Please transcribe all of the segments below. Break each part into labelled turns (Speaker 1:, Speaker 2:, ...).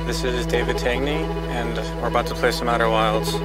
Speaker 1: This is David Tangney, and we're about to play some Outer Wilds.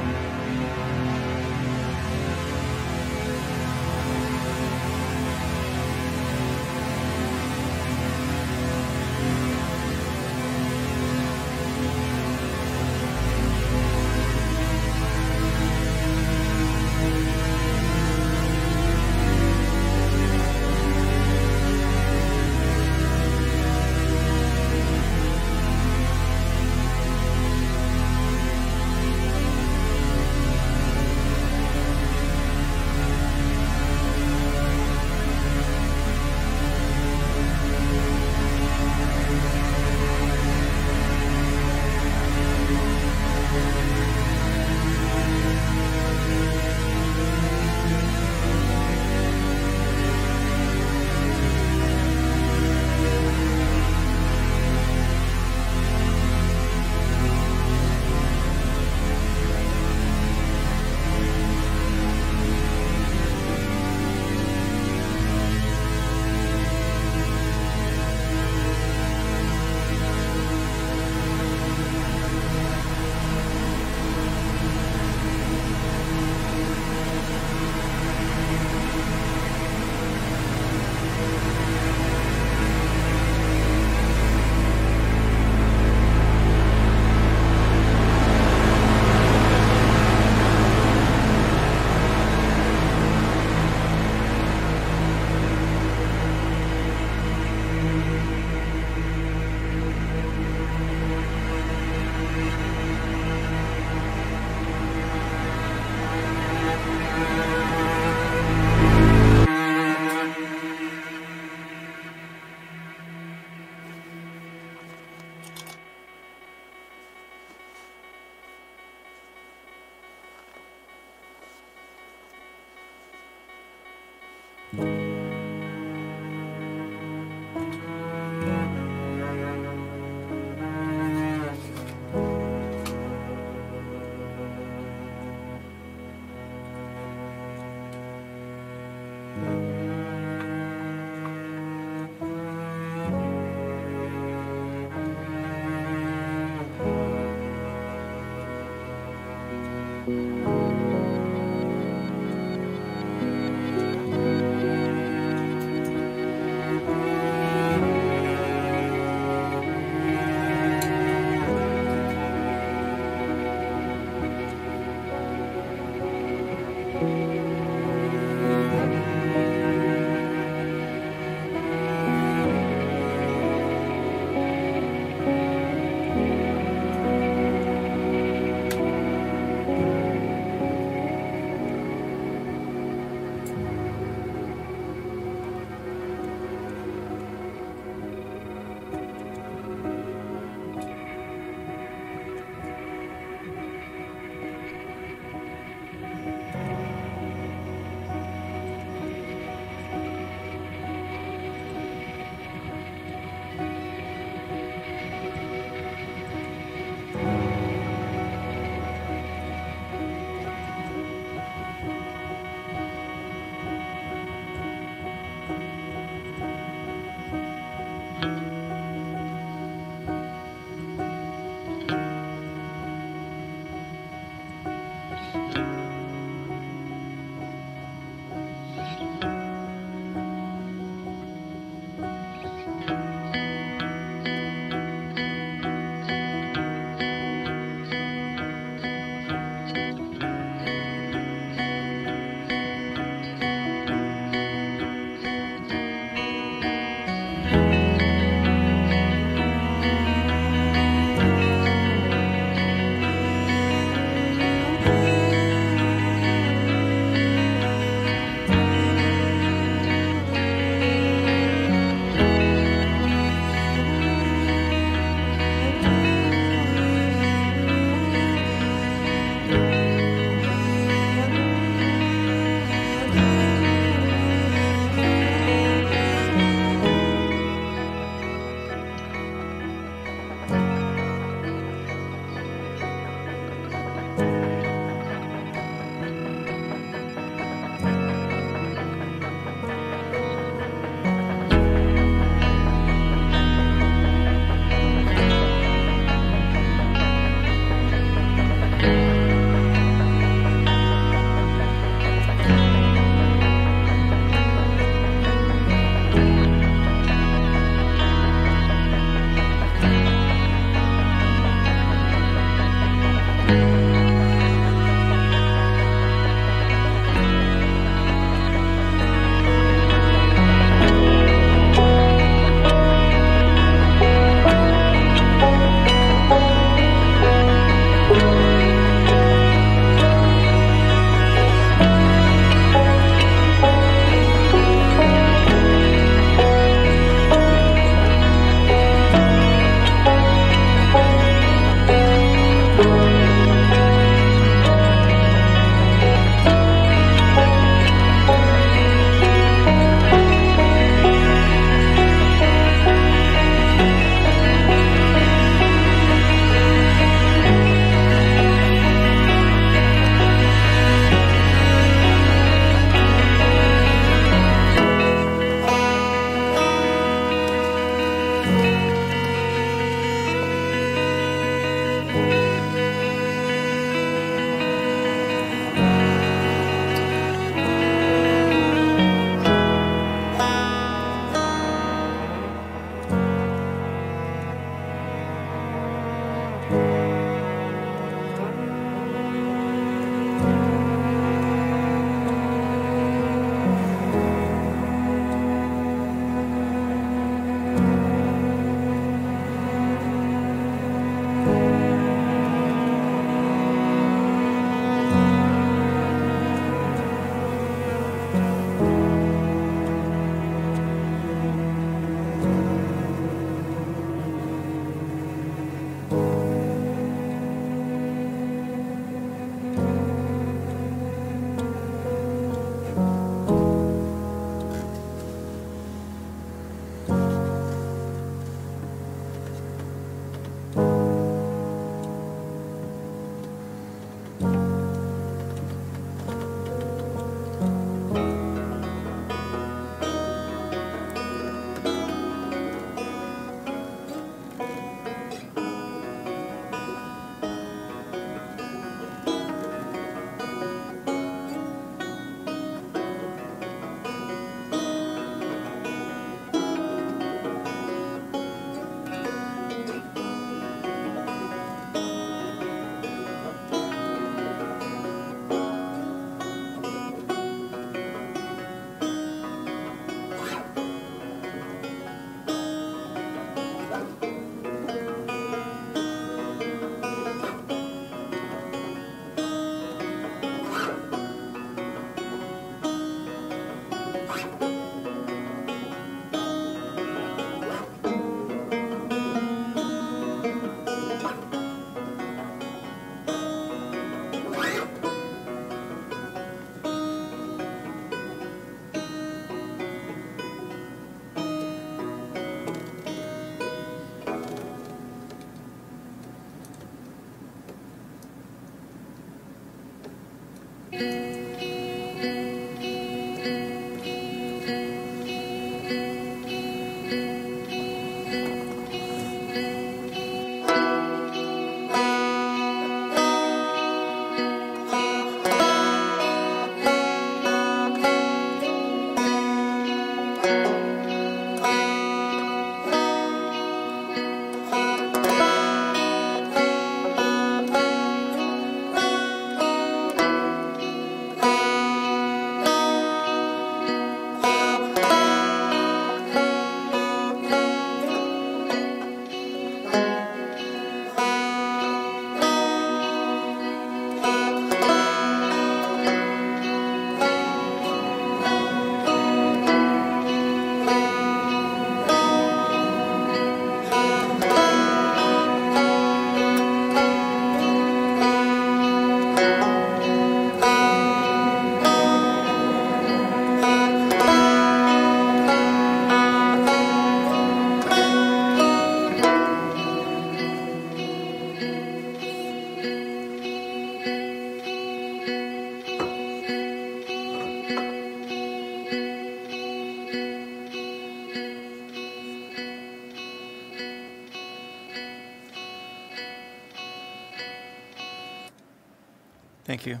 Speaker 2: Thank you.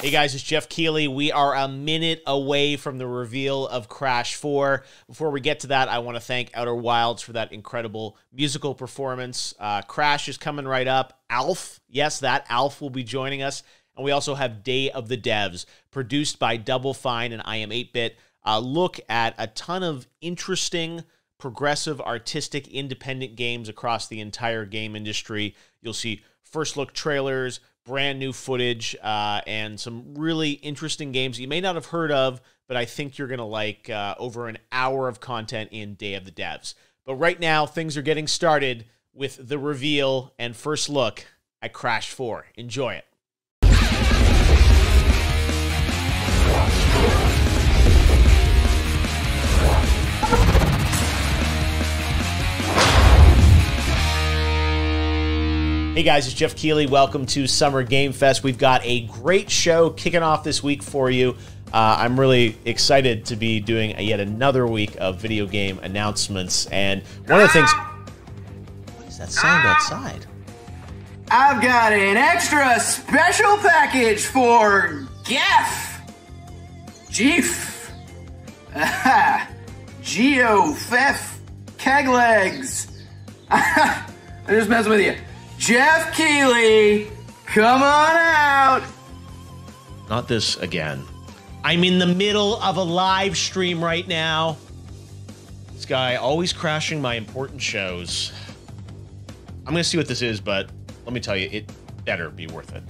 Speaker 3: Hey guys, it's Geoff Keighley. We are a minute away from the reveal of Crash 4. Before we get to that, I want to thank Outer Wilds for that incredible musical performance. Crash is coming right up. ALF, yes, that ALF will be joining us. And we also have Day of the Devs, produced by Double Fine and I Am 8-Bit. Look at a ton of interesting, progressive, artistic, independent games across the entire game industry. You'll see first look trailers, brand new footage, and some really interesting games you may not have heard of, but I think you're going to like over an hour of content in Day of the Devs. But right now, things are getting started with the reveal and first look at Crash 4. Enjoy it. Hey guys, it's Geoff Keighley. Welcome to Summer Game Fest. We've got a great show kicking off this week for you. I'm really excited to be doing yet another week of video game announcements. And one of the things... What is that sound outside?
Speaker 4: I've got an extra special package for Geoff. Geoff Keiglegs. I'm just messing with you. Geoff Keighley, come on out.
Speaker 3: Not this again. I'm in the middle of a live stream right now. This guy always crashing my important shows. I'm going to see what this is, but let me tell you, it better be worth it.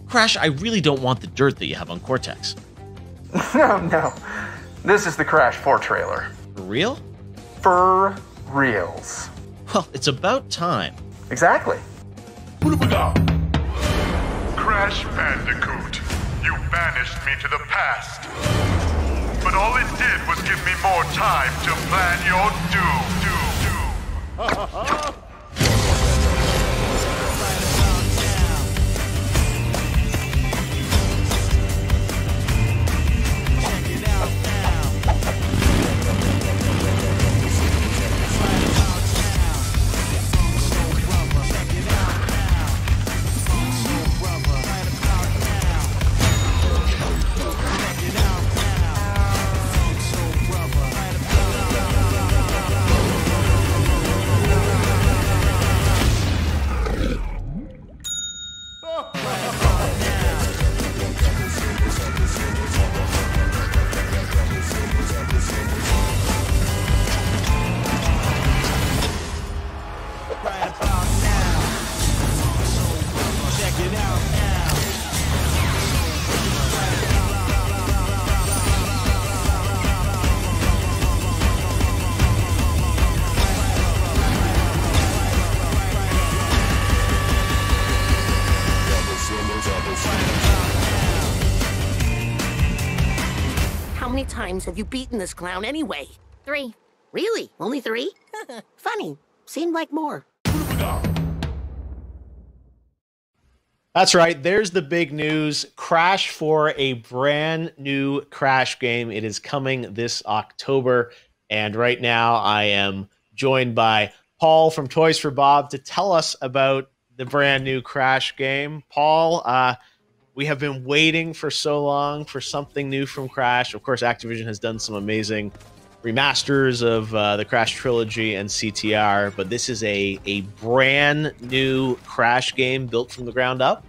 Speaker 3: Crash, I really don't want the dirt that you have on Cortex.
Speaker 5: No. This is the Crash 4 trailer.
Speaker 3: For real?
Speaker 5: For reals.
Speaker 3: Well, it's about time.
Speaker 5: Exactly.
Speaker 6: Crash Bandicoot, you banished me to the past. But all it did was give me more time to plan your doom.
Speaker 7: How many times have you beaten this clown anyway?
Speaker 8: 3.
Speaker 7: Really? Only 3? Funny. Seemed like more.
Speaker 3: That's right. There's the big news. Crash 4, a brand new Crash game. It is coming this October. And right now I am joined by Paul from Toys for Bob to tell us about the brand new Crash game. Paul, we have been waiting for so long for something new from Crash. Of course, Activision has done some amazing remasters of the Crash trilogy and CTR, but this is a brand new Crash game built from the ground up.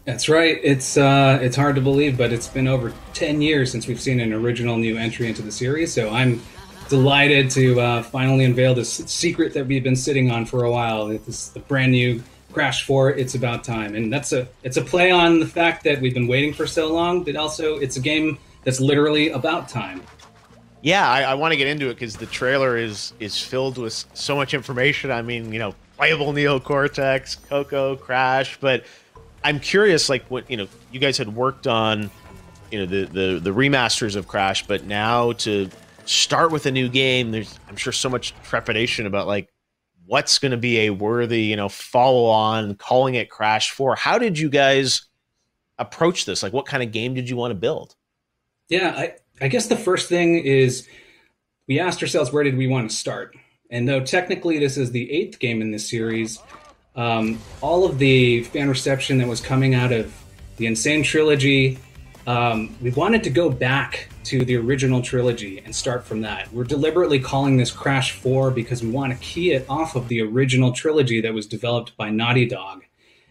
Speaker 9: That's right. It's hard to believe, but it's been over 10 years since we've seen an original new entry into the series, so I'm delighted to finally unveil this secret that we've been sitting on for a while. It's the brand new Crash 4, It's About Time. And it's a play on the fact that we've been waiting for so long, but also it's a game that's literally about time.
Speaker 3: Yeah, I want to get into it because the trailer is filled with so much information. I mean, you know, playable Neo Cortex, Coco, Crash, but I'm curious, like, what, you know, you guys had worked on, you know, the remasters of Crash, but now to start with a new game, there's, I'm sure, so much trepidation about, like, what's going to be a worthy, you know, follow-on, calling it Crash 4. How did you guys approach this? Like, what kind of game did you want to build?
Speaker 9: Yeah, I guess the first thing is we asked ourselves, where did we want to start? And though technically this is the 8th game in this series, all of the fan reception that was coming out of the Insane trilogy, we wanted to go back to the original trilogy and start from that. We're deliberately calling this Crash 4 because we want to key it off of the original trilogy that was developed by Naughty Dog.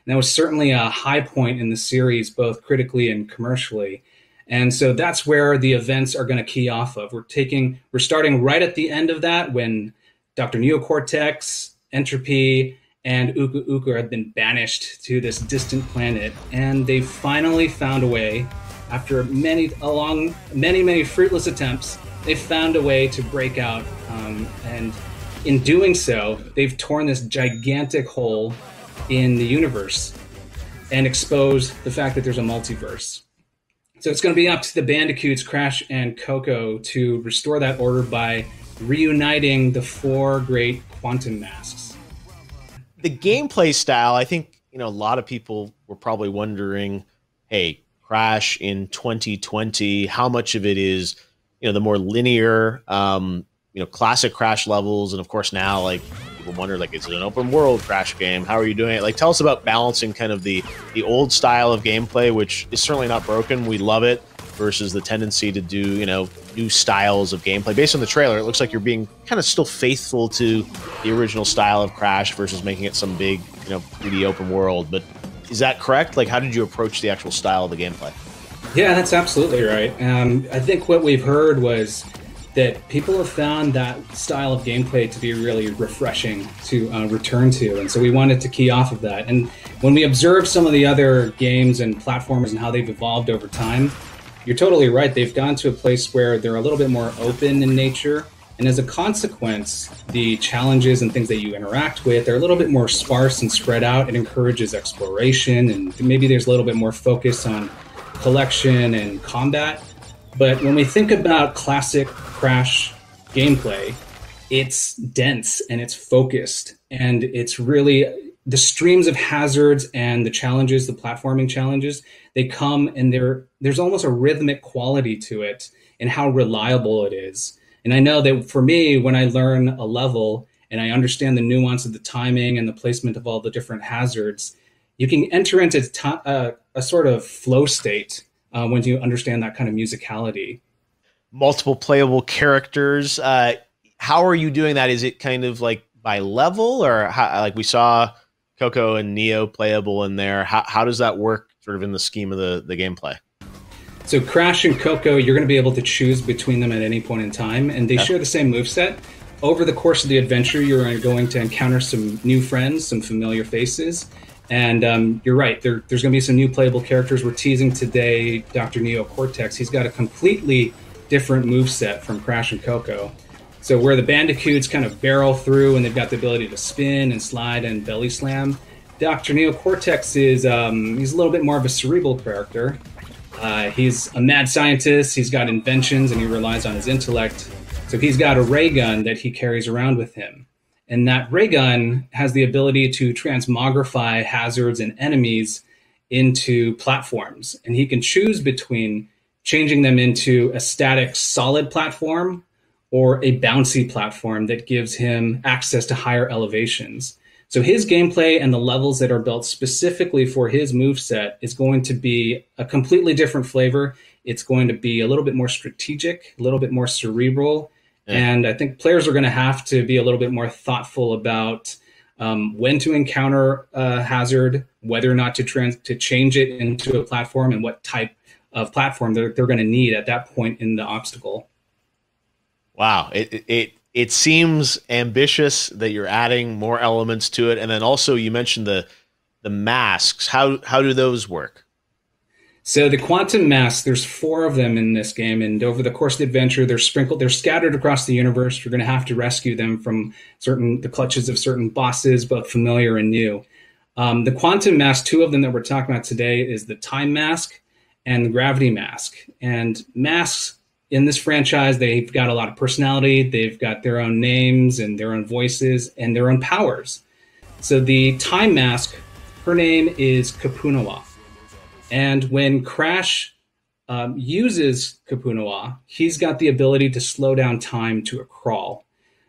Speaker 9: And that was certainly a high point in the series, both critically and commercially. And so that's where the events are going to key off of. We're starting right at the end of that when Dr. Neocortex, Entropy, and Uka Uka have been banished to this distant planet. And they finally found a way, after many fruitless attempts, they found a way to break out. And in doing so, they've torn this gigantic hole in the universe and exposed the fact that there's a multiverse. So it's going to be up to the Bandicoots, Crash and Coco, to restore that order by reuniting the 4 great quantum masks.
Speaker 3: The gameplay style, I think, a lot of people were probably wondering, hey, Crash in 2020, how much of it is, the more linear, classic Crash levels, and of course now, like, people wonder, like, is it an open world Crash game? How are you doing it? Like, tell us about balancing kind of the old style of gameplay, which is certainly not broken. We love it, versus the tendency to do, new styles of gameplay. Based on the trailer, it looks like you're being kind of still faithful to the original style of Crash versus making it some big, 3D open world. But is that correct? Like, how did you approach the actual style of the gameplay?
Speaker 9: Yeah, that's absolutely right. I think what we've heard was that people have found that style of gameplay to be really refreshing to return to. And so we wanted to key off of that. And when we observe some of the other games and platformers and how they've evolved over time, you're totally right. They've gone to a place where they're a little bit more open in nature. And as a consequence, the challenges and things that you interact with are a little bit more sparse and spread out. It encourages exploration, and maybe there's a little bit more focus on collection and combat. But when we think about classic Crash gameplay, it's dense and it's focused, and it's really the streams of hazards and the challenges, the platforming challenges, they come and there's almost a rhythmic quality to it and how reliable it is. And I know that for me, when I learn a level and I understand the nuance of the timing and the placement of all the different hazards, you can enter into a sort of flow state when you understand that kind of musicality.
Speaker 3: Multiple playable characters. How are you doing that? Is it kind of like by level, or how, like we saw Coco and Neo playable in there? How does that work sort of in the scheme of the gameplay?
Speaker 9: So Crash and Coco, you're going to be able to choose between them at any point in time, and they share the same moveset. Over the course of the adventure, you're going to encounter some new friends, some familiar faces. And you're right, there's going to be some new playable characters. We're teasing today Dr. Neocortex. He's got a completely different moveset from Crash and Coco. So where the Bandicoots kind of barrel through and they've got the ability to spin and slide and belly slam, Dr. Neocortex is he's a little bit more of a cerebral character. He's a mad scientist, he's got inventions, and he relies on his intellect. So he's got a ray gun that he carries around with him. And that ray gun has the ability to transmogrify hazards and enemies into platforms. And he can choose between changing them into a static solid platform or a bouncy platform that gives him access to higher elevations. So his gameplay and the levels that are built specifically for his moveset is going to be a completely different flavor. It's going to be a little bit more strategic, a little bit more cerebral. Yeah. And I think players are going to have to be a little bit more thoughtful about when to encounter a hazard, whether or not to change it into a platform, and what type of platform they're going to need at that point in the obstacle.
Speaker 3: Wow. It seems ambitious that you're adding more elements to it. And then also you mentioned the masks. How do those work?
Speaker 9: So the quantum masks, there's 4 of them in this game, and over the course of the adventure, they're scattered across the universe. You're going to have to rescue them from the clutches of certain bosses, both familiar and new. The quantum mask, 2 of them that we're talking about today, is the time mask and the gravity mask. And masks in this franchise, they've got a lot of personality. They've got their own names and their own voices and their own powers. So the time mask, her name is Kapunawa. And when Crash uses Kapunawa, he's got the ability to slow down time to a crawl.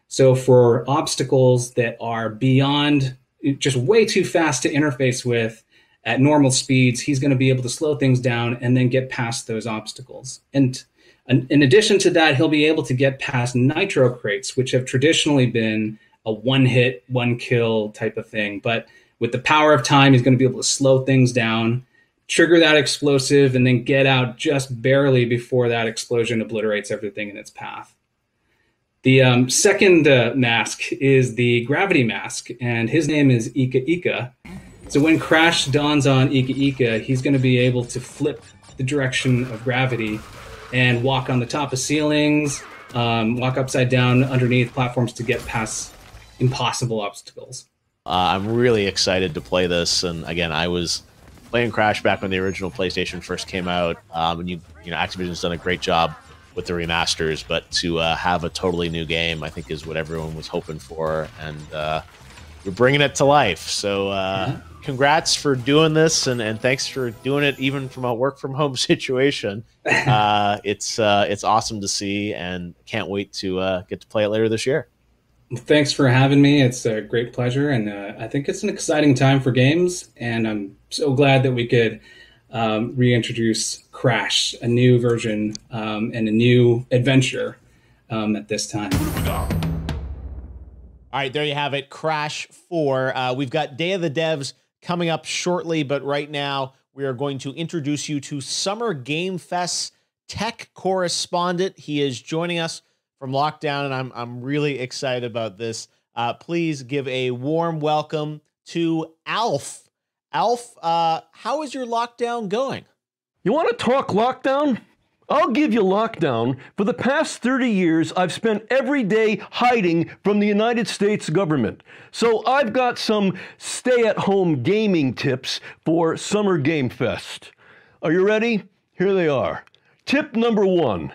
Speaker 9: So for obstacles that are beyond, just way too fast to interface with at normal speeds, he's going to be able to slow things down and then get past those obstacles. And in addition to that, he'll be able to get past nitro crates, which have traditionally been a one-hit, one-kill type of thing. But with the power of time, he's going to be able to slow things down, trigger that explosive, and then get out just barely before that explosion obliterates everything in its path. The second mask is the gravity mask, and his name is Ika Ika. So when Crash dawns on Ika Ika, he's going to be able to flip the direction of gravity and walk on the top of ceilings, walk upside down underneath platforms to get past impossible obstacles.
Speaker 3: I'm really excited to play this, and again, I was playing Crash back when the original PlayStation first came out, and you know, Activision's done a great job with the remasters, but to have a totally new game, I think, is what everyone was hoping for, and you're bringing it to life. So congrats for doing this, and thanks for doing it even from a work from home situation. It's awesome to see, and can't wait to get to play it later this year.
Speaker 9: Thanks for having me. It's a great pleasure, and I think it's an exciting time for games, and I'm so glad that we could reintroduce Crash, a new version and a new adventure at this time.
Speaker 3: All right, there you have it, Crash 4. We've got Day of the Devs coming up shortly, but right now we are going to introduce you to Summer Game Fest's tech correspondent. He is joining us from lockdown, and I'm really excited about this. Please give a warm welcome to ALF. ALF, how is your lockdown going?
Speaker 2: You want to talk lockdown? I'll give you lockdown. For the past 30 years, I've spent every day hiding from the United States government. So I've got some stay-at-home gaming tips for Summer Game Fest. Are you ready? Here they are. Tip number 1.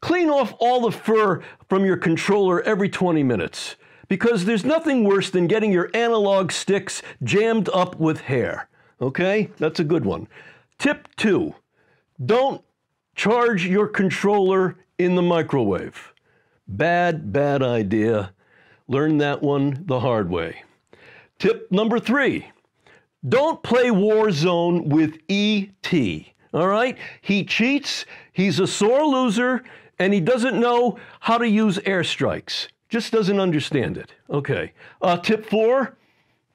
Speaker 2: Clean off all the fur from your controller every 20 minutes. Because there's nothing worse than getting your analog sticks jammed up with hair. Okay? That's a good one. Tip 2. Don't charge your controller in the microwave. Bad idea. Learn that one the hard way. Tip number 3. Don't play Warzone with E.T. All right? He cheats, he's a sore loser, and he doesn't know how to use airstrikes. Just doesn't understand it. Okay. Tip 4,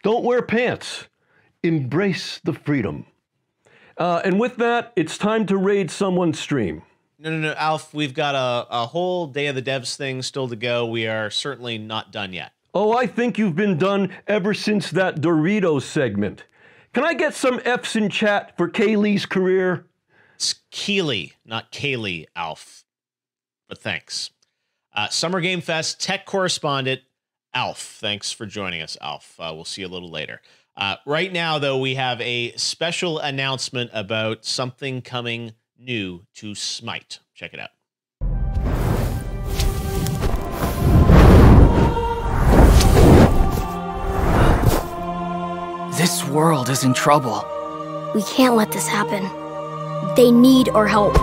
Speaker 2: don't wear pants. Embrace the freedom. And with that, it's time to raid someone's stream.
Speaker 3: No, Alf, we've got a whole Day of the Devs thing still to go. We are certainly not done yet.
Speaker 2: Oh, I think you've been done ever since that Doritos segment. Can I get some F's in chat for Kaylee's career?
Speaker 3: It's Keighley, not Kaylee, Alf. But thanks. Summer Game Fest tech correspondent, Alf. Thanks for joining us, Alf. We'll see you a little later. Right now, though, we have a special announcement about something coming new to Smite. Check it out.
Speaker 8: This world is in trouble.
Speaker 10: We can't let this happen. They need our help.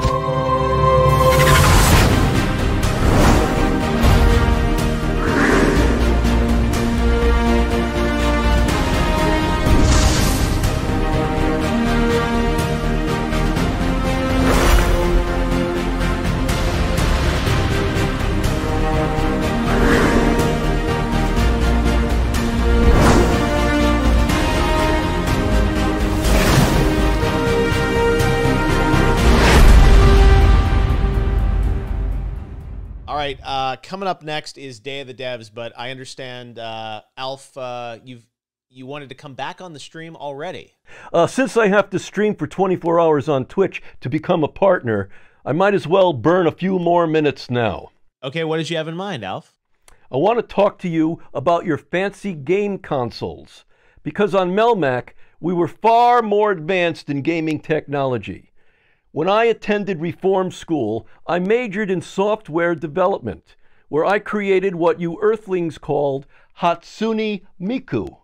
Speaker 3: Coming up next is Day of the Devs, but I understand, Alf, you wanted to come back on the stream already.
Speaker 2: Since I have to stream for 24 hours on Twitch to become a partner, I might as well burn a few more minutes now.
Speaker 3: Okay, what did you have in mind, Alf?
Speaker 2: I want to talk to you about your fancy game consoles, because on Melmac, we were far more advanced in gaming technology. When I attended Reform School, I majored in software development, where I created what you Earthlings called Hatsune Miku.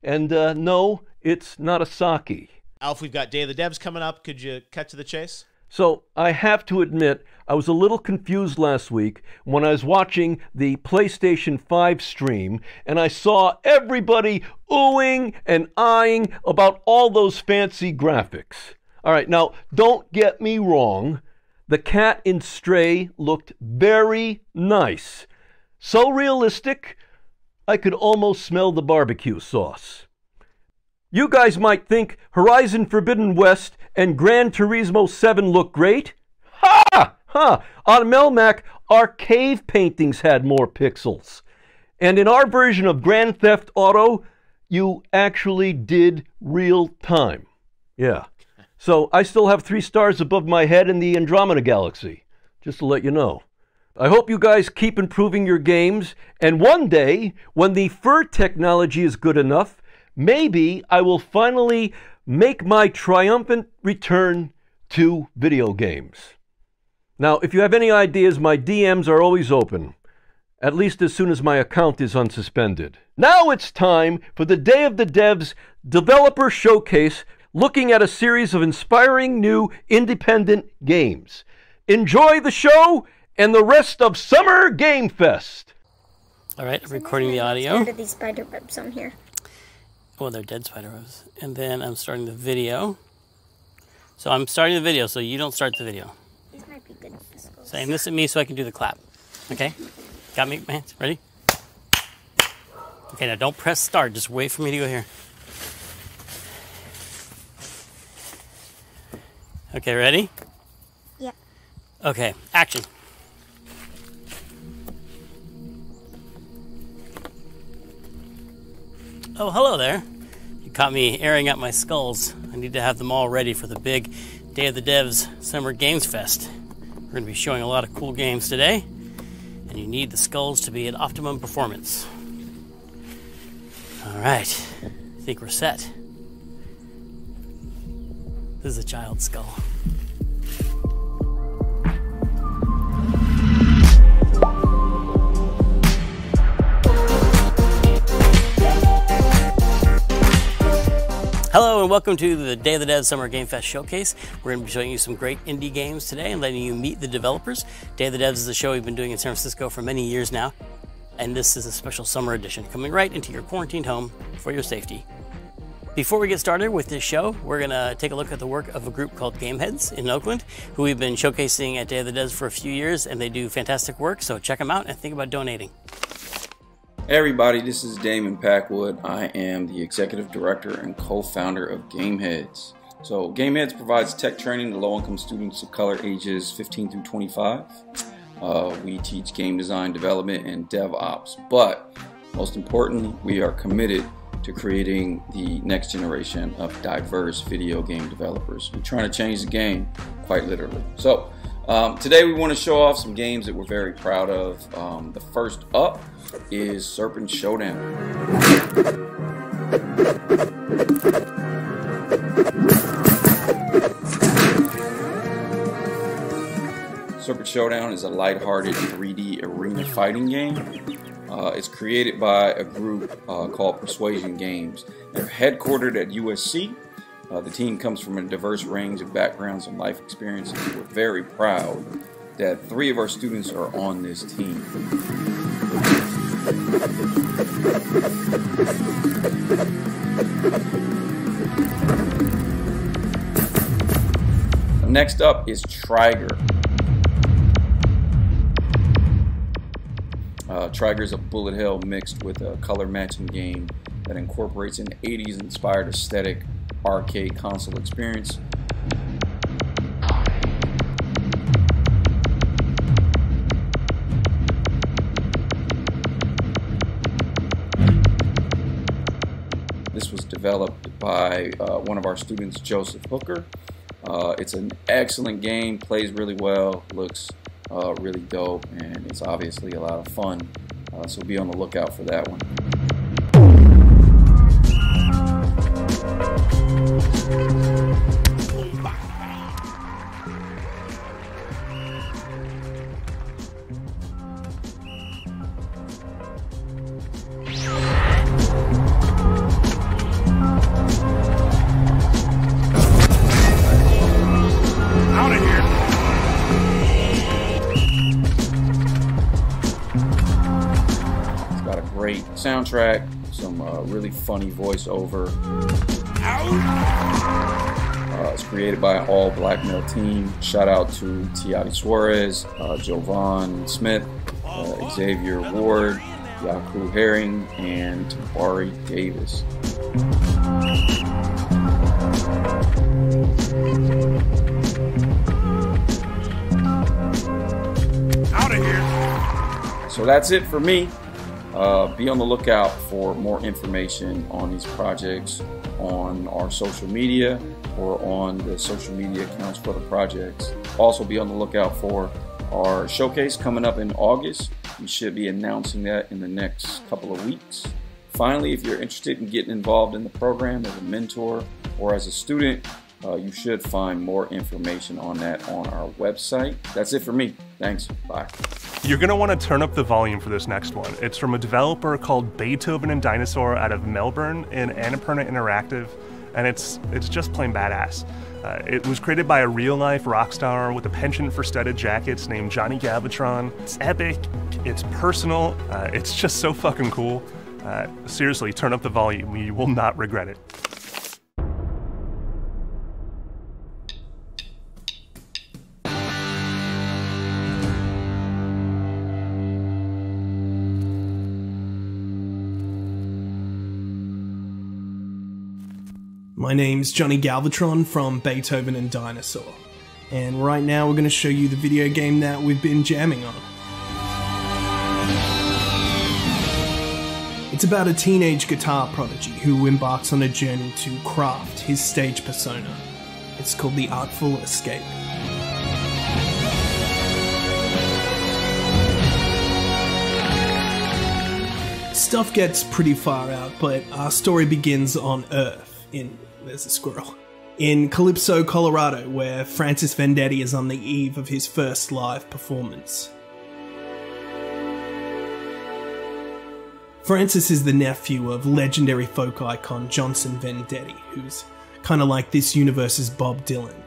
Speaker 2: And no, it's not a sake.
Speaker 3: Alf, we've got Day of the Devs coming up. Could you cut to the chase?
Speaker 2: So I have to admit, I was a little confused last week when I was watching the PlayStation 5 stream and I saw everybody oohing and eyeing about all those fancy graphics. All right, now don't get me wrong. The cat in Stray looked very nice. So realistic, I could almost smell the barbecue sauce. You guys might think Horizon Forbidden West and Gran Turismo 7 look great. Ha! Ha! On Melmac, our cave paintings had more pixels. And in our version of Grand Theft Auto, you actually did real time. Yeah. So I still have 3 stars above my head in the Andromeda Galaxy, just to let you know. I hope you guys keep improving your games, and one day, when the fur technology is good enough, maybe I will finally make my triumphant return to video games. Now, if you have any ideas, my DMs are always open, at least as soon as my account is unsuspended. Now it's time for the Day of the Devs Developer Showcase, looking at a series of inspiring new independent games. Enjoy the show and the rest of Summer Game Fest.
Speaker 11: All right, I'm recording the audio.
Speaker 10: What are these spider webs on here?
Speaker 11: Oh, they're dead spider webs. And then I'm starting the video. So I'm starting the video, so you don't start the video.
Speaker 10: These might be good physicals.
Speaker 11: So aim this at me so I can do the clap. Okay? Got me, man? Ready? Okay, now don't press start. Just wait for me to go here. Okay, ready?
Speaker 10: Yeah.
Speaker 11: Okay, action. Oh, hello there. You caught me airing out my skulls. I need to have them all ready for the big Day of the Devs Summer Games Fest. We're going to be showing a lot of cool games today, and you need the skulls to be at optimum performance. All right, I think we're set. This is a child's skull. Hello and welcome to the Day of the Devs Summer Game Fest Showcase. We're going to be showing you some great indie games today and letting you meet the developers. Day of the Devs is a show we've been doing in San Francisco for many years now, and this is a special summer edition coming right into your quarantined home for your safety. Before we get started with this show, we're going to take a look at the work of a group called Gameheads in Oakland, who we've been showcasing at Day of the Devs for a few years, and they do fantastic work, so check them out and think about donating.
Speaker 12: Hey everybody, this is Damon Packwood. I am the executive director and co-founder of Gameheads. So Gameheads provides tech training to low-income students of color ages 15 through 25. We teach game design, development, and DevOps. But most importantly, we are committed to creating the next generation of diverse video game developers. We're trying to change the game, quite literally. So today we want to show off some games that we're very proud of. The first up is Serpent Showdown. Serpent Showdown is a lighthearted 3D arena fighting game. It's created by a group called Persuasion Games. They're headquartered at USC. The team comes from a diverse range of backgrounds and life experiences. We're very proud that 3 of our students are on this team. Next up is Trigger. Trigger is a bullet hell mixed with a color matching game that incorporates an 80s inspired aesthetic arcade console experience. This was developed by one of our students, Joseph Hooker. It's an excellent game, plays really well, looks really dope, and it's obviously a lot of fun. So be on the lookout for that one.
Speaker 6: Out of here!
Speaker 12: great soundtrack, some really funny voiceover. It's created by an all-black male team. Shout out to Tiati Suarez, Jovan Smith, Xavier Ward, Yaku Herring, and Tabari Davis.
Speaker 6: Out of here.
Speaker 12: So that's it for me. Be on the lookout for more information on these projects on our social media or on the social media accounts for the projects. Also be on the lookout for our showcase coming up in August. We should be announcing that in the next couple of weeks. Finally, if you're interested in getting involved in the program as a mentor or as a student, you should find more information on that on our website. That's it for me. Thanks. Bye.
Speaker 13: You're going to want to turn up the volume for this next one. It's from a developer called Beethoven and Dinosaur out of Melbourne in Annapurna Interactive, and it's just plain badass. It was created by a real-life rock star with a penchant for studded jackets named Johnny Galvatron. It's epic, it's personal, it's just so fucking cool. Seriously, turn up the volume. You will not regret it.
Speaker 14: My name's Johnny Galvatron from Beethoven and Dinosaur, and right now we're going to show you the video game that we've been jamming on. It's about a teenage guitar prodigy who embarks on a journey to craft his stage persona. It's called The Artful Escape. Stuff gets pretty far out, but our story begins on Earth. There's a squirrel. In Calypso, Colorado, where Francis Vendetti is on the eve of his first live performance. Francis is the nephew of legendary folk icon Johnson Vendetti, who's kinda like this universe's Bob Dylan.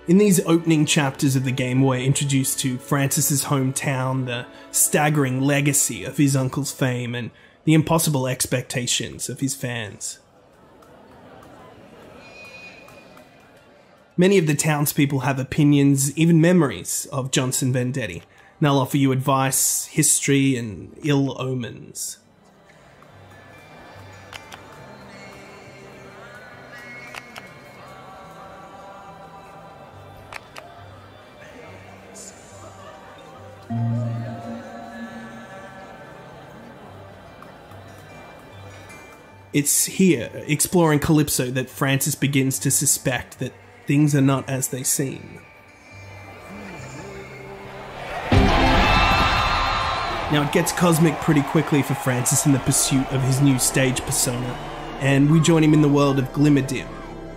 Speaker 14: In these opening chapters of the game, we're introduced to Francis's hometown, the staggering legacy of his uncle's fame, and the impossible expectations of his fans. Many of the townspeople have opinions, even memories, of Johnson Vendetti, and they'll offer you advice, history, and ill omens. It's here, exploring Calypso, that Francis begins to suspect that things are not as they seem. Now it gets cosmic pretty quickly for Francis in the pursuit of his new stage persona, and we join him in the world of Glimmerdim,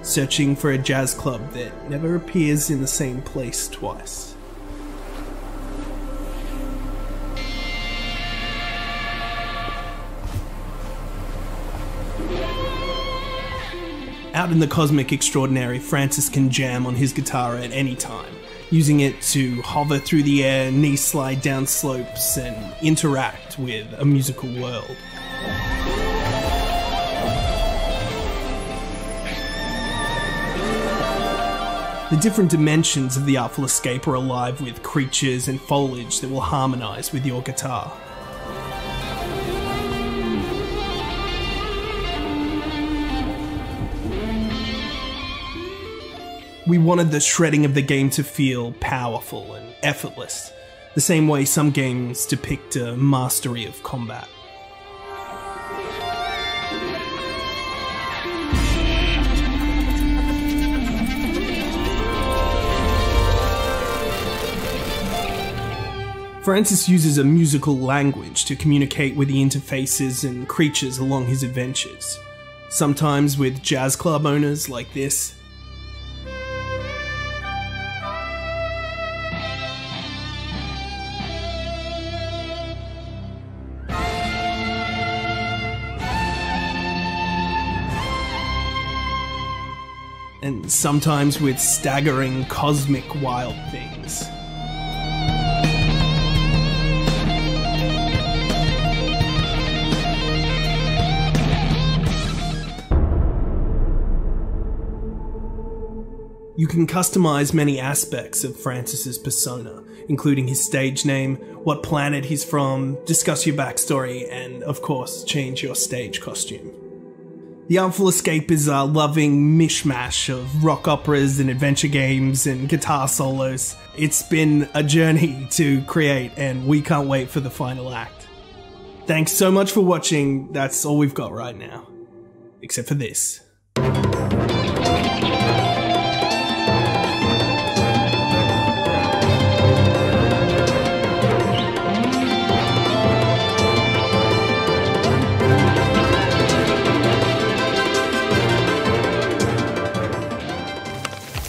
Speaker 14: searching for a jazz club that never appears in the same place twice. Out in the cosmic extraordinary, Francis can jam on his guitar at any time, using it to hover through the air, knee slide down slopes, and interact with a musical world. The different dimensions of the Artful Escape are alive with creatures and foliage that will harmonize with your guitar. We wanted the shredding of the game to feel powerful and effortless, the same way some games depict a mastery of combat. Francis uses a musical language to communicate with the interfaces and creatures along his adventures, sometimes with jazz club owners like this, and sometimes with staggering cosmic wild things. You can customize many aspects of Francis's persona, including his stage name, what planet he's from, discuss your backstory, and of course, change your stage costume. The Artful Escape is a loving mishmash of rock operas and adventure games and guitar solos. It's been a journey to create, and we can't wait for the final act. Thanks so much for watching. That's all we've got right now. Except for this.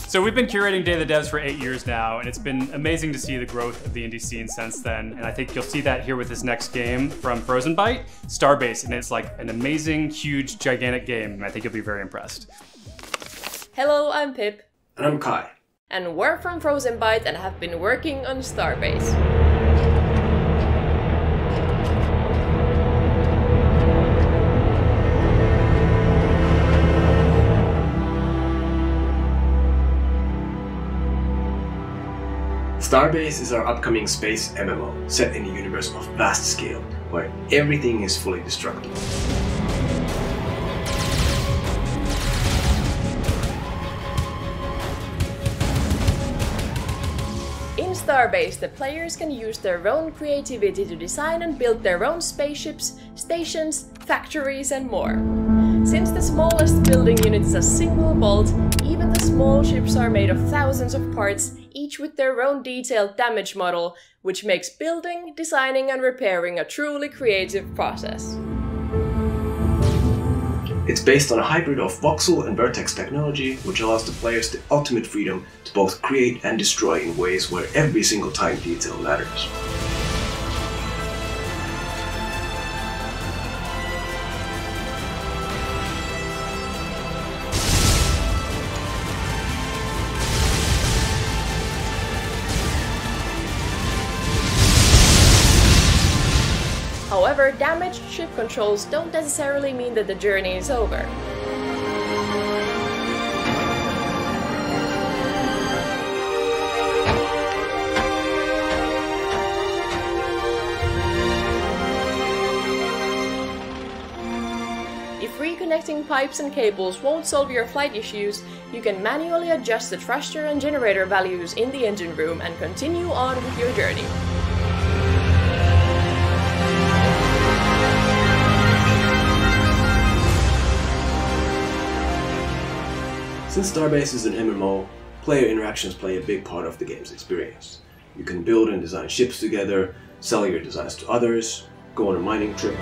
Speaker 15: So we've been curating Day of the Devs for 8 years now, and it's been amazing to see the growth of the indie scene since then. And I think you'll see that here with this next game from Frozen Byte, Starbase, and it's like an amazing, huge, gigantic game, and I think you'll be very impressed.
Speaker 16: Hello, I'm Pip.
Speaker 5: And I'm Kai.
Speaker 16: And we're from Frozen Byte and have been working on Starbase.
Speaker 5: Starbase is our upcoming space MMO, set in a universe of vast scale, where everything is fully destructible.
Speaker 16: In Starbase, the players can use their own creativity to design and build their own spaceships, stations, factories, and more. Since the smallest building unit is a single bolt, even the small ships are made of thousands of parts, each with their own detailed damage model, which makes building, designing, and repairing a truly creative process.
Speaker 5: It's based on a hybrid of voxel and vertex technology, which allows the players the ultimate freedom to both create and destroy in ways where every single tiny detail matters.
Speaker 16: However, damaged ship controls don't necessarily mean that the journey is over. If reconnecting pipes and cables won't solve your flight issues, you can manually adjust the thruster and generator values in the engine room and continue on with your journey.
Speaker 5: Since Starbase is an MMO, player interactions play a big part of the game's experience. You can build and design ships together, sell your designs to others, go on a mining trip,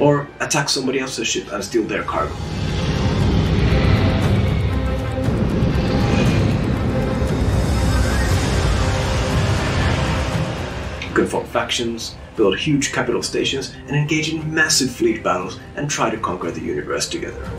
Speaker 5: or attack somebody else's ship and steal their cargo. You can form factions, build huge capital stations, and engage in massive fleet battles and try to conquer the universe together.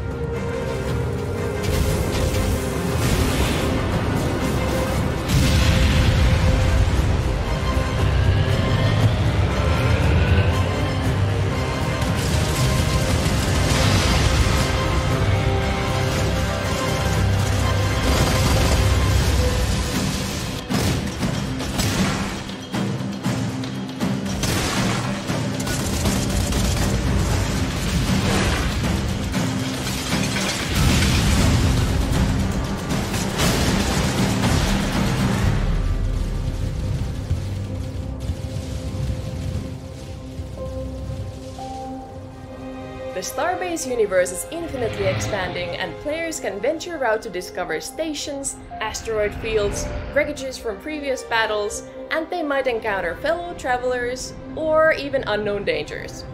Speaker 16: The Starbase universe is infinitely expanding, and players can venture out to discover stations, asteroid fields, wreckages from previous battles, and they might encounter fellow travelers, or even unknown dangers.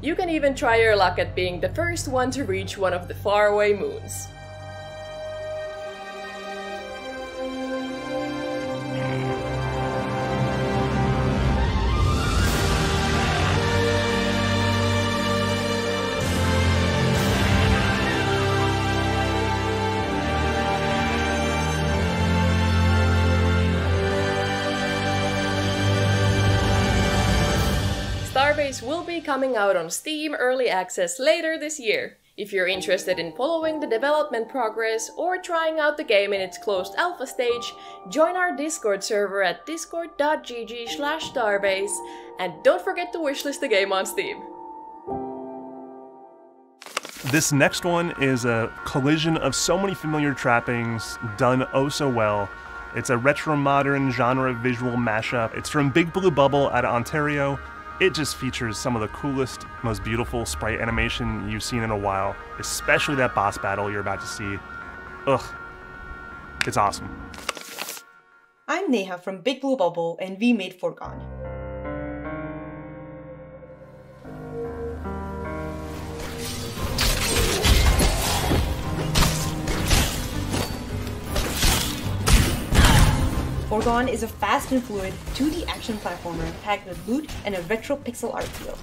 Speaker 16: You can even try your luck at being the first one to reach one of the faraway moons. Starbase will be coming out on Steam Early Access later this year. If you're interested in following the development progress or trying out the game in its closed alpha stage, join our Discord server at discord.gg/starbase, and don't forget to wishlist the game on Steam.
Speaker 13: This next one is a collision of so many familiar trappings done oh so well. It's a retro-modern genre visual mashup. It's from Big Blue Bubble out of Ontario. It just features some of the coolest, most beautiful sprite animation you've seen in a while, especially that boss battle you're about to see. Ugh, it's awesome.
Speaker 17: I'm Neha from Big Blue Bubble, and we made Foregone. Foregone is a fast and fluid 2D action platformer packed with loot and a retro pixel art feel.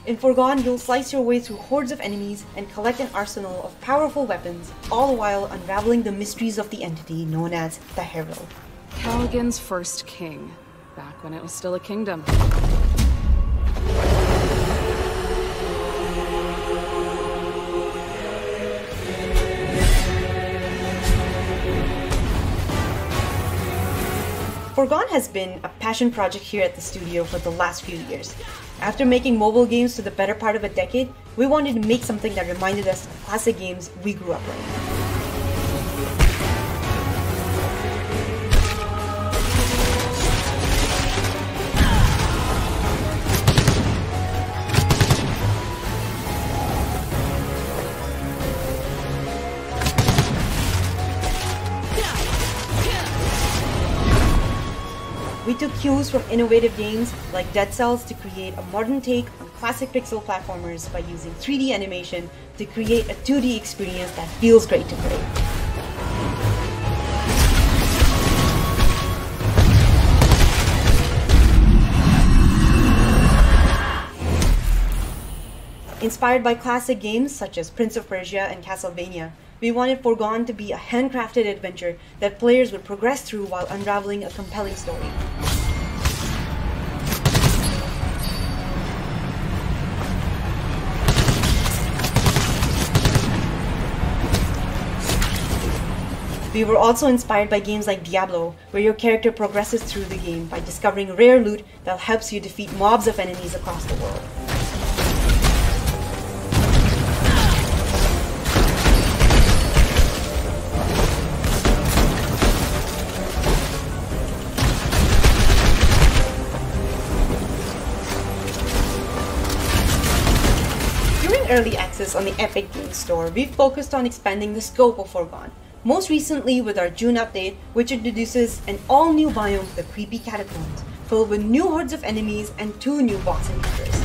Speaker 17: In Foregone, you'll slice your way through hordes of enemies and collect an arsenal of powerful weapons, all while unraveling the mysteries of the entity known as the Herald.
Speaker 18: Callaghan's first king, back when it was still a kingdom.
Speaker 17: Foregone has been a passion project here at the studio for the last few years. After making mobile games for the better part of a decade, we wanted to make something that reminded us of classic games we grew up playing. We took cues from innovative games like Dead Cells to create a modern take on classic pixel platformers by using 3D animation to create a 2D experience that feels great to play. Inspired by classic games such as Prince of Persia and Castlevania, we wanted Foregone to be a handcrafted adventure that players would progress through while unraveling a compelling story. We were also inspired by games like Diablo, where your character progresses through the game by discovering rare loot that helps you defeat mobs of enemies across the world. Early access on the Epic Games Store, we've focused on expanding the scope of Foregone, most recently with our June update, which introduces an all-new biome, the Creepy Catacombs, filled with new hordes of enemies and 2 new boss encounters.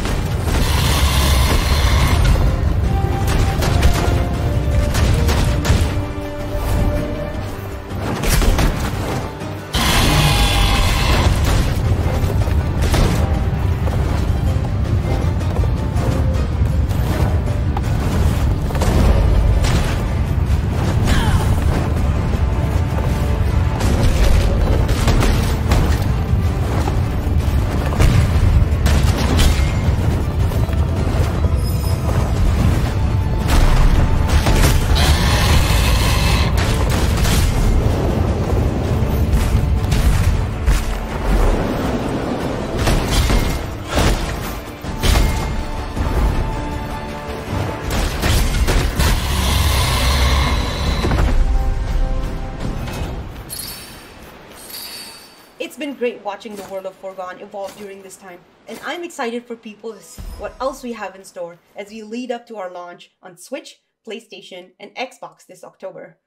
Speaker 17: It's been great watching the world of Foregone evolve during this time, and I'm excited for people to see what else we have in store as we lead up to our launch on Switch, PlayStation, and Xbox this October.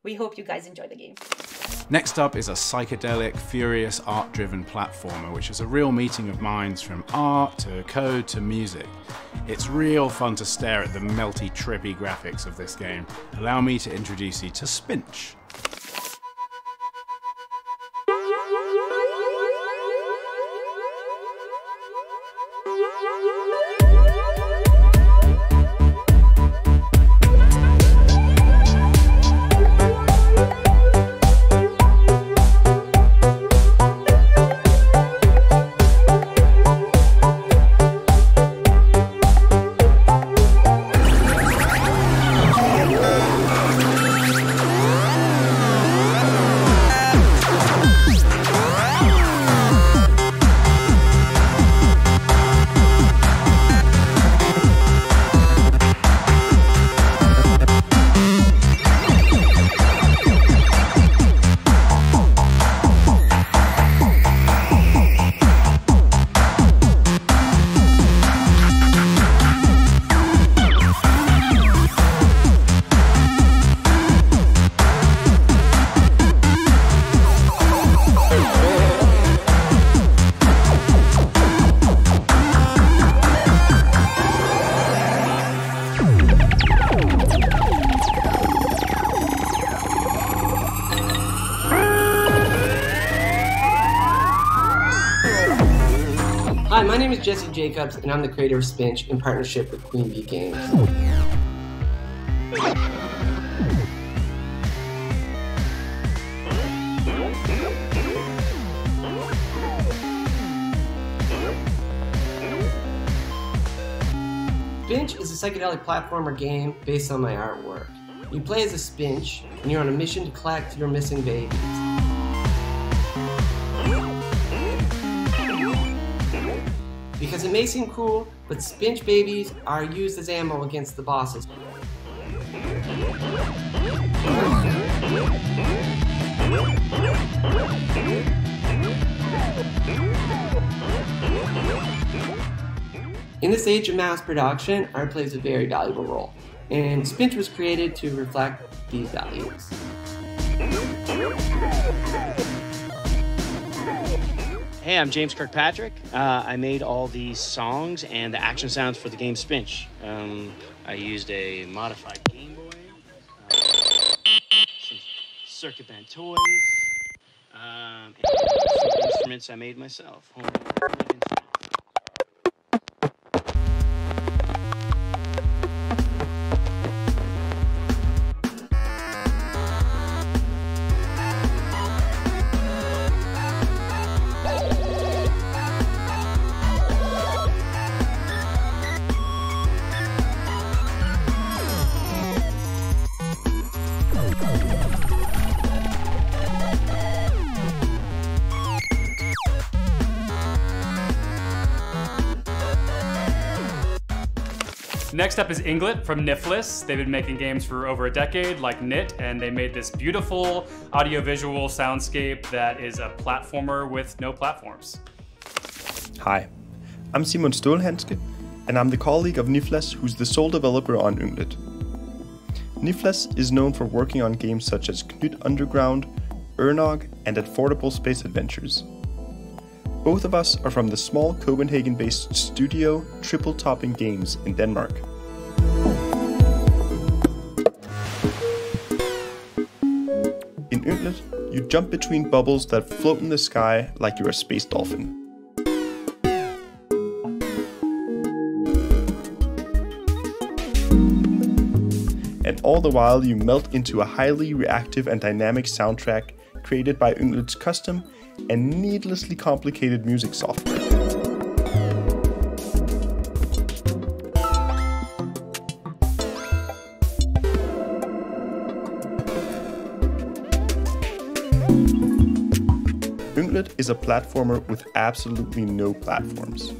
Speaker 17: We hope you guys enjoy the game.
Speaker 19: Next up is a psychedelic, furious, art-driven platformer, which is a real meeting of minds from art to code to music. It's real fun to stare at the melty, trippy graphics of this game. Allow me to introduce you to Spinch.
Speaker 20: name is Jesse Jacobs, and I'm the creator of Spinch in partnership with Queen Bee Games. Spinch is a psychedelic platformer game based on my artwork. You play as a Spinch, and you're on a mission to collect your missing babies. Because it may seem cool, but Spinch babies are used as ammo against the bosses. In this age of mass production, art plays a very valuable role, and Spinch was created to reflect these values.
Speaker 21: Hey, I'm James Kirkpatrick. I made all the songs and the action sounds for the game Spinch. I used a modified Game Boy, some circuit band toys, and some instruments I made myself.
Speaker 15: Next up is Inglet from Nifless. They've been making games for over a decade, like Knit, and they made this beautiful audiovisual soundscape that is a platformer with no platforms.
Speaker 22: Hi, I'm Simon Stålhanske, and I'm the colleague of Nifless who's the sole developer on Inglet. Nifless is known for working on games such as Knut Underground, Ernog, and Affordable Space Adventures. Both of us are from the small Copenhagen-based studio Triple Topping Games in Denmark. In Inglet, you jump between bubbles that float in the sky like you're a space dolphin. And all the while you melt into a highly reactive and dynamic soundtrack created by Inglet's custom and needlessly complicated music software. Inglet is a platformer with absolutely no platforms.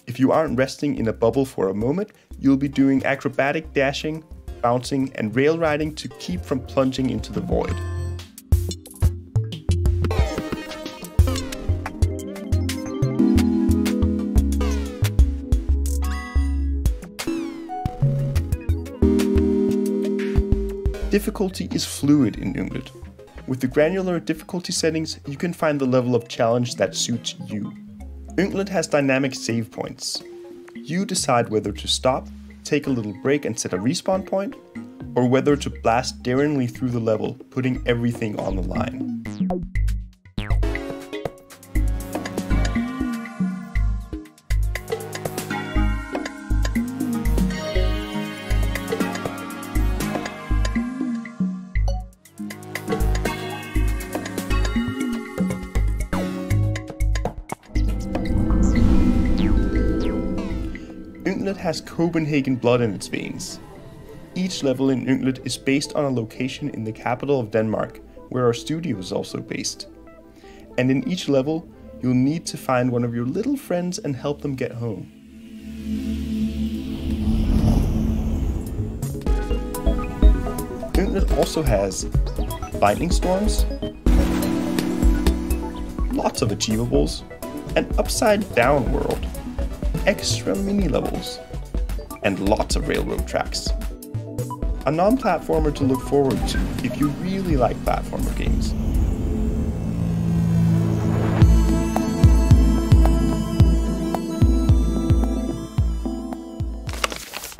Speaker 22: If you aren't resting in a bubble for a moment, you'll be doing acrobatic dashing, bouncing, and rail riding to keep from plunging into the void. Difficulty is fluid in Inglet. With the granular difficulty settings, you can find the level of challenge that suits you. Inglet has dynamic save points. You decide whether to stop, take a little break and set a respawn point, or whether to blast daringly through the level, putting everything on the line. Inglet has Copenhagen blood in its veins. Each level in Inglet is based on a location in the capital of Denmark, where our studio is also based. And in each level, you'll need to find one of your little friends and help them get home. Inglet also has lightning storms, lots of achievables, an upside down world, extra mini levels, and lots of railroad tracks. A non-platformer to look forward to if you really like platformer games.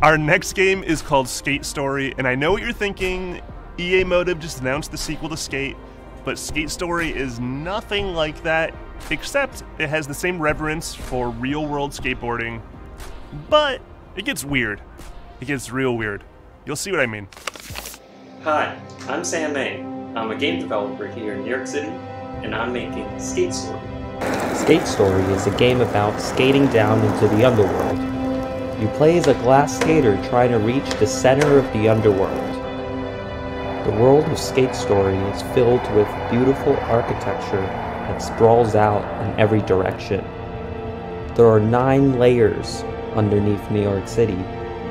Speaker 13: Our next game is called Skate Story, and I know what you're thinking. EA Motive just announced the sequel to Skate. but Skate Story is nothing like that, except it has the same reverence for real-world skateboarding, but it gets weird. It gets real weird. You'll see what I mean.
Speaker 1: Hi, I'm Sam May. I'm a game developer here in New York City, and I'm making Skate Story.
Speaker 4: Skate Story is a game about skating down into the underworld. You play as a glass skater trying to reach the center of the underworld. The world of Skate Story is filled with beautiful architecture that sprawls out in every direction. There are 9 layers underneath New York City,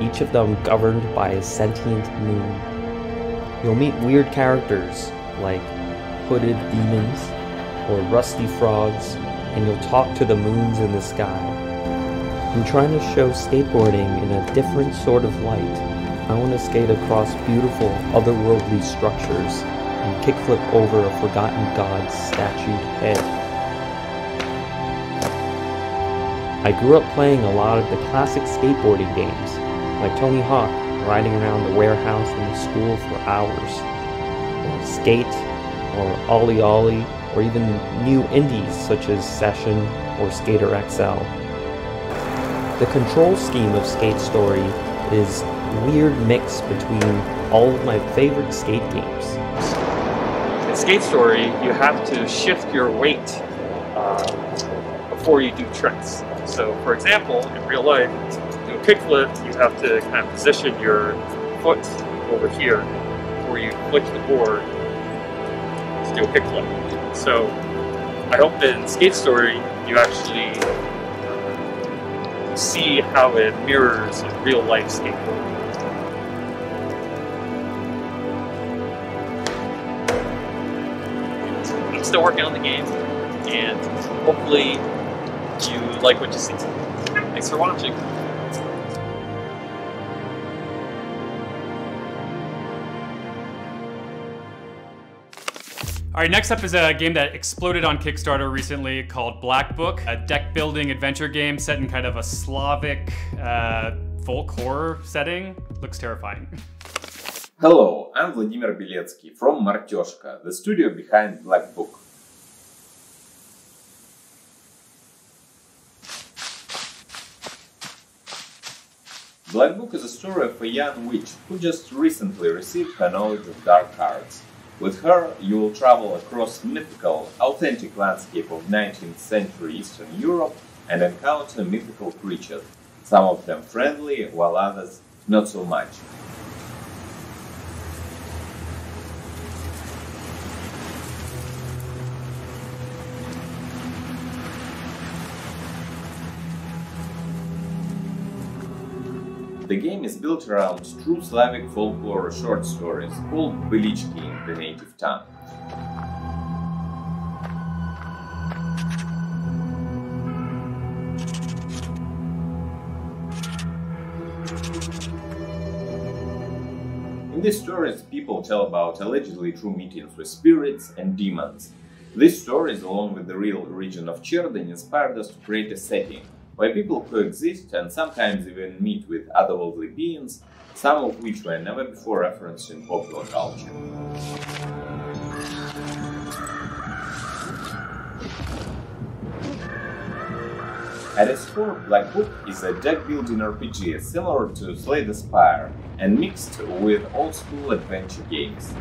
Speaker 4: each of them governed by a sentient moon. You'll meet weird characters like hooded demons or rusty frogs, and you'll talk to the moons in the sky. I'm trying to show skateboarding in a different sort of light. I want to skate across beautiful, otherworldly structures and kickflip over a forgotten god's statued head. I grew up playing a lot of the classic skateboarding games, like Tony Hawk, riding around the warehouse in the school for hours, or Skate, or Ollie Ollie, or even new indies such as Session or Skater XL. The control scheme of Skate Story is a weird mix between all of my favorite skate games.
Speaker 1: In Skate Story, you have to shift your weight before you do tricks. So, for example, in real life, to do a kickflip, you have to kind of position your foot over here before you flick the board to do a kickflip. So, I hope that in Skate Story, you actually see how it mirrors real life skateboarding. I'm still working on the game, and hopefully you like what you see. Thanks for watching.
Speaker 15: All right, next up is a game that exploded on Kickstarter recently called Black Book, a deck-building adventure game set in kind of a Slavic folk horror setting. Looks terrifying.
Speaker 23: Hello, I'm Vladimir Beletsky from Martyoshka, the studio behind Black Book. Black Book is a story of a young witch who just recently received her knowledge of dark arts. With her, you will travel across the mythical, authentic landscape of 19th century Eastern Europe and encounter mythical creatures, some of them friendly, while others not so much. The game is built around true Slavic folklore short stories called Belichki in the native tongue. In these stories, people tell about allegedly true meetings with spirits and demons. These stories, along with the real region of Cherden, inspired us to create a setting where people coexist and sometimes even meet with otherworldly beings, some of which were never before referenced in popular culture. At its core, Black Book is a deck-building RPG similar to Slay the Spire and mixed with old-school adventure games.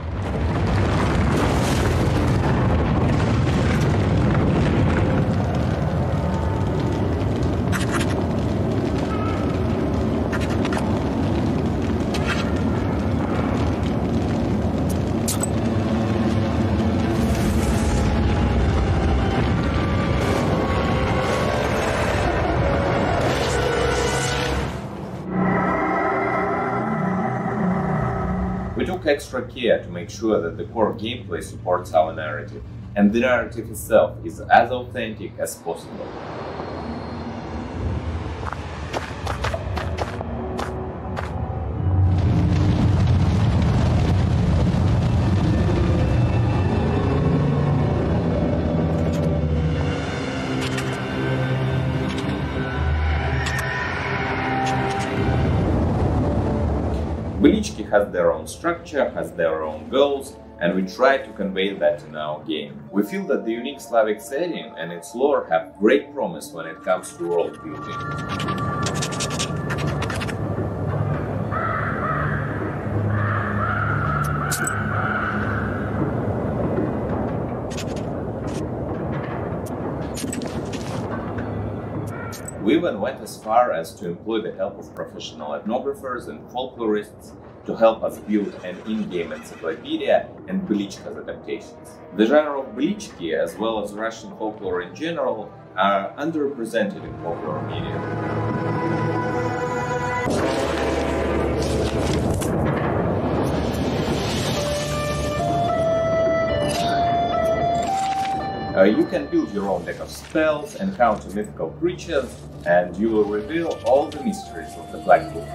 Speaker 23: We took extra care to make sure that the core gameplay supports our narrative, and the narrative itself is as authentic as possible. Belichki has their own structure, has their own goals, and we try to convey that in our game. We feel that the unique Slavic setting and its lore have great promise when it comes to world building. We even went as far as to employ the help of professional ethnographers and folklorists to help us build an in-game encyclopedia and Belichka's adaptations. The genre of Belichki, as well as Russian folklore in general, are underrepresented in popular media. You can build your own deck of spells, encounter mythical creatures, and you will reveal all the mysteries of the Black Book.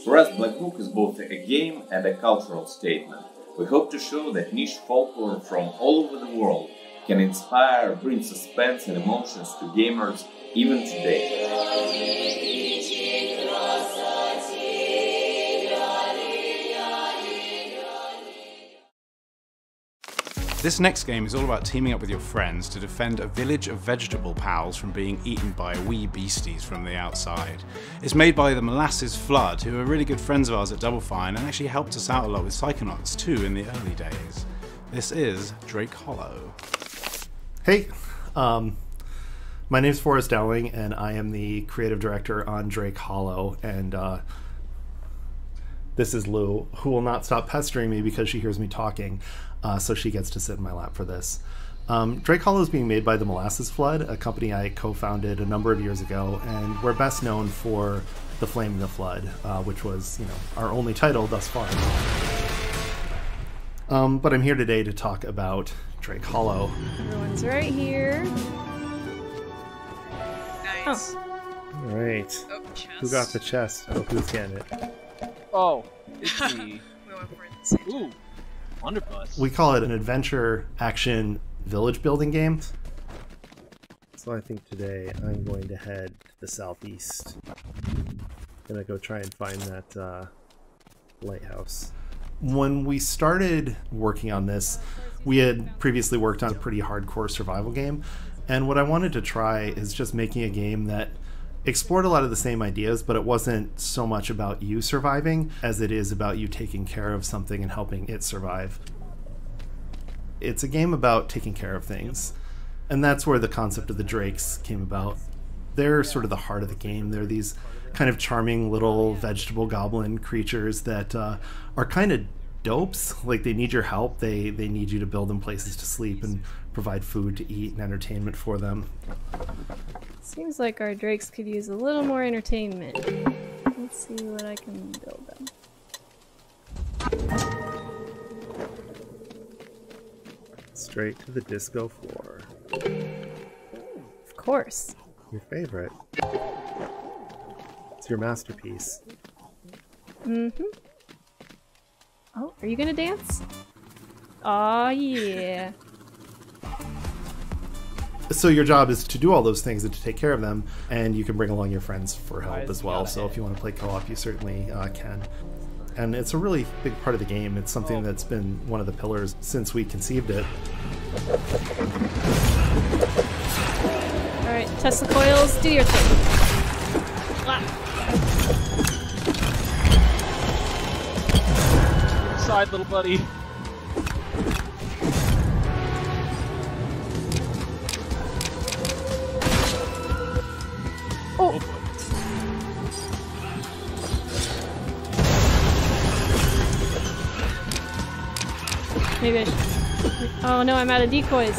Speaker 23: For us, Black Book is both a game and a cultural statement. We hope to show that niche folklore from all over the world can inspire, bring suspense and emotions to gamers even today.
Speaker 19: This next game is all about teaming up with your friends to defend a village of vegetable pals from being eaten by wee beasties from the outside. It's made by the Molasses Flood, who are really good friends of ours at Double Fine and actually helped us out a lot with Psychonauts 2 in the early days. This is Drake Hollow.
Speaker 7: Hey, my name's Forrest Dowling and I am the creative director on Drake Hollow, and this is Lou, who will not stop pestering me because she hears me talking. So she gets to sit in my lap for this. Drake Hollow is being made by the Molasses Flood, a company I co-founded a number of years ago, and we're best known for The Flame in the Flood, which was, our only title thus far. But I'm here today to talk about Drake Hollow.
Speaker 8: Everyone's right here.
Speaker 9: Nice.
Speaker 7: All right.
Speaker 9: Oh,
Speaker 7: who got the chest? Oh, who's getting it?
Speaker 9: Oh, it's me. Ooh. Blunderbuss.
Speaker 7: We call it an adventure action village building game. So I think today I'm going to head to the southeast. Gonna go try and find that lighthouse. When we started working on this, we had previously worked on a pretty hardcore survival game, and what I wanted to try is just making a game that explored a lot of the same ideas, but it wasn't so much about you surviving as it is about you taking care of something and helping it survive. It's a game about taking care of things, and that's where the concept of the Drakes came about. They're sort of the heart of the game. They're these kind of charming little vegetable goblin creatures that are kind of dopes. Like, they need your help. They need you to build them places to sleep and provide food to eat and entertainment for them.
Speaker 8: Seems like our drakes could use a little more entertainment. Let's see what I can build them.
Speaker 7: Straight to the disco floor.
Speaker 8: Of course.
Speaker 7: Your favorite. It's your masterpiece.
Speaker 8: Mm-hmm. Oh, are you gonna dance? Aw, yeah.
Speaker 7: So your job is to do all those things and to take care of them, and you can bring along your friends for help as well. So if you want to play co-op, you certainly can. And it's a really big part of the game. It's something that's been one of the pillars since we conceived it.
Speaker 8: Alright, Tesla coils, do your thing.
Speaker 9: Inside, little buddy.
Speaker 8: Oh! Maybe I should... Oh no, I'm out of decoys.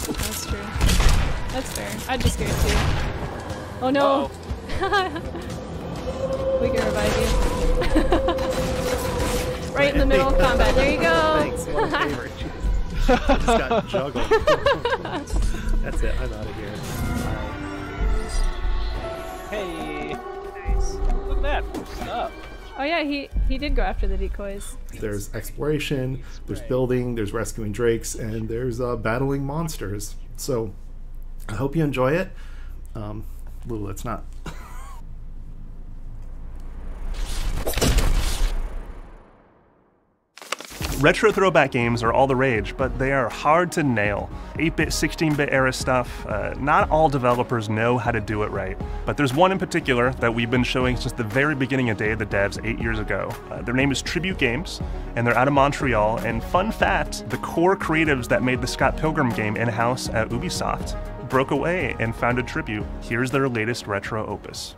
Speaker 8: That's true. That's fair. I'd be scared too. Oh no! We can revive you. Right in the middle of combat. There you go!
Speaker 7: Thanks, what a favor. I just got juggled. That's it, I'm out of here.
Speaker 9: Hey! Nice. got cool stuff.
Speaker 8: Oh yeah, he did go after the decoys.
Speaker 7: There's exploration, there's building, there's rescuing drakes, and there's battling monsters. So I hope you enjoy it. Let's not.
Speaker 13: Retro throwback games are all the rage, but they are hard to nail. 8-bit, 16-bit era stuff, not all developers know how to do it right. But there's one in particular that we've been showing since the very beginning of Day of the Devs 8 years ago. Their name is Tribute Games, and they're out of Montreal. And fun fact, the core creatives that made the Scott Pilgrim game in-house at Ubisoft broke away and founded Tribute. Here's their latest retro opus.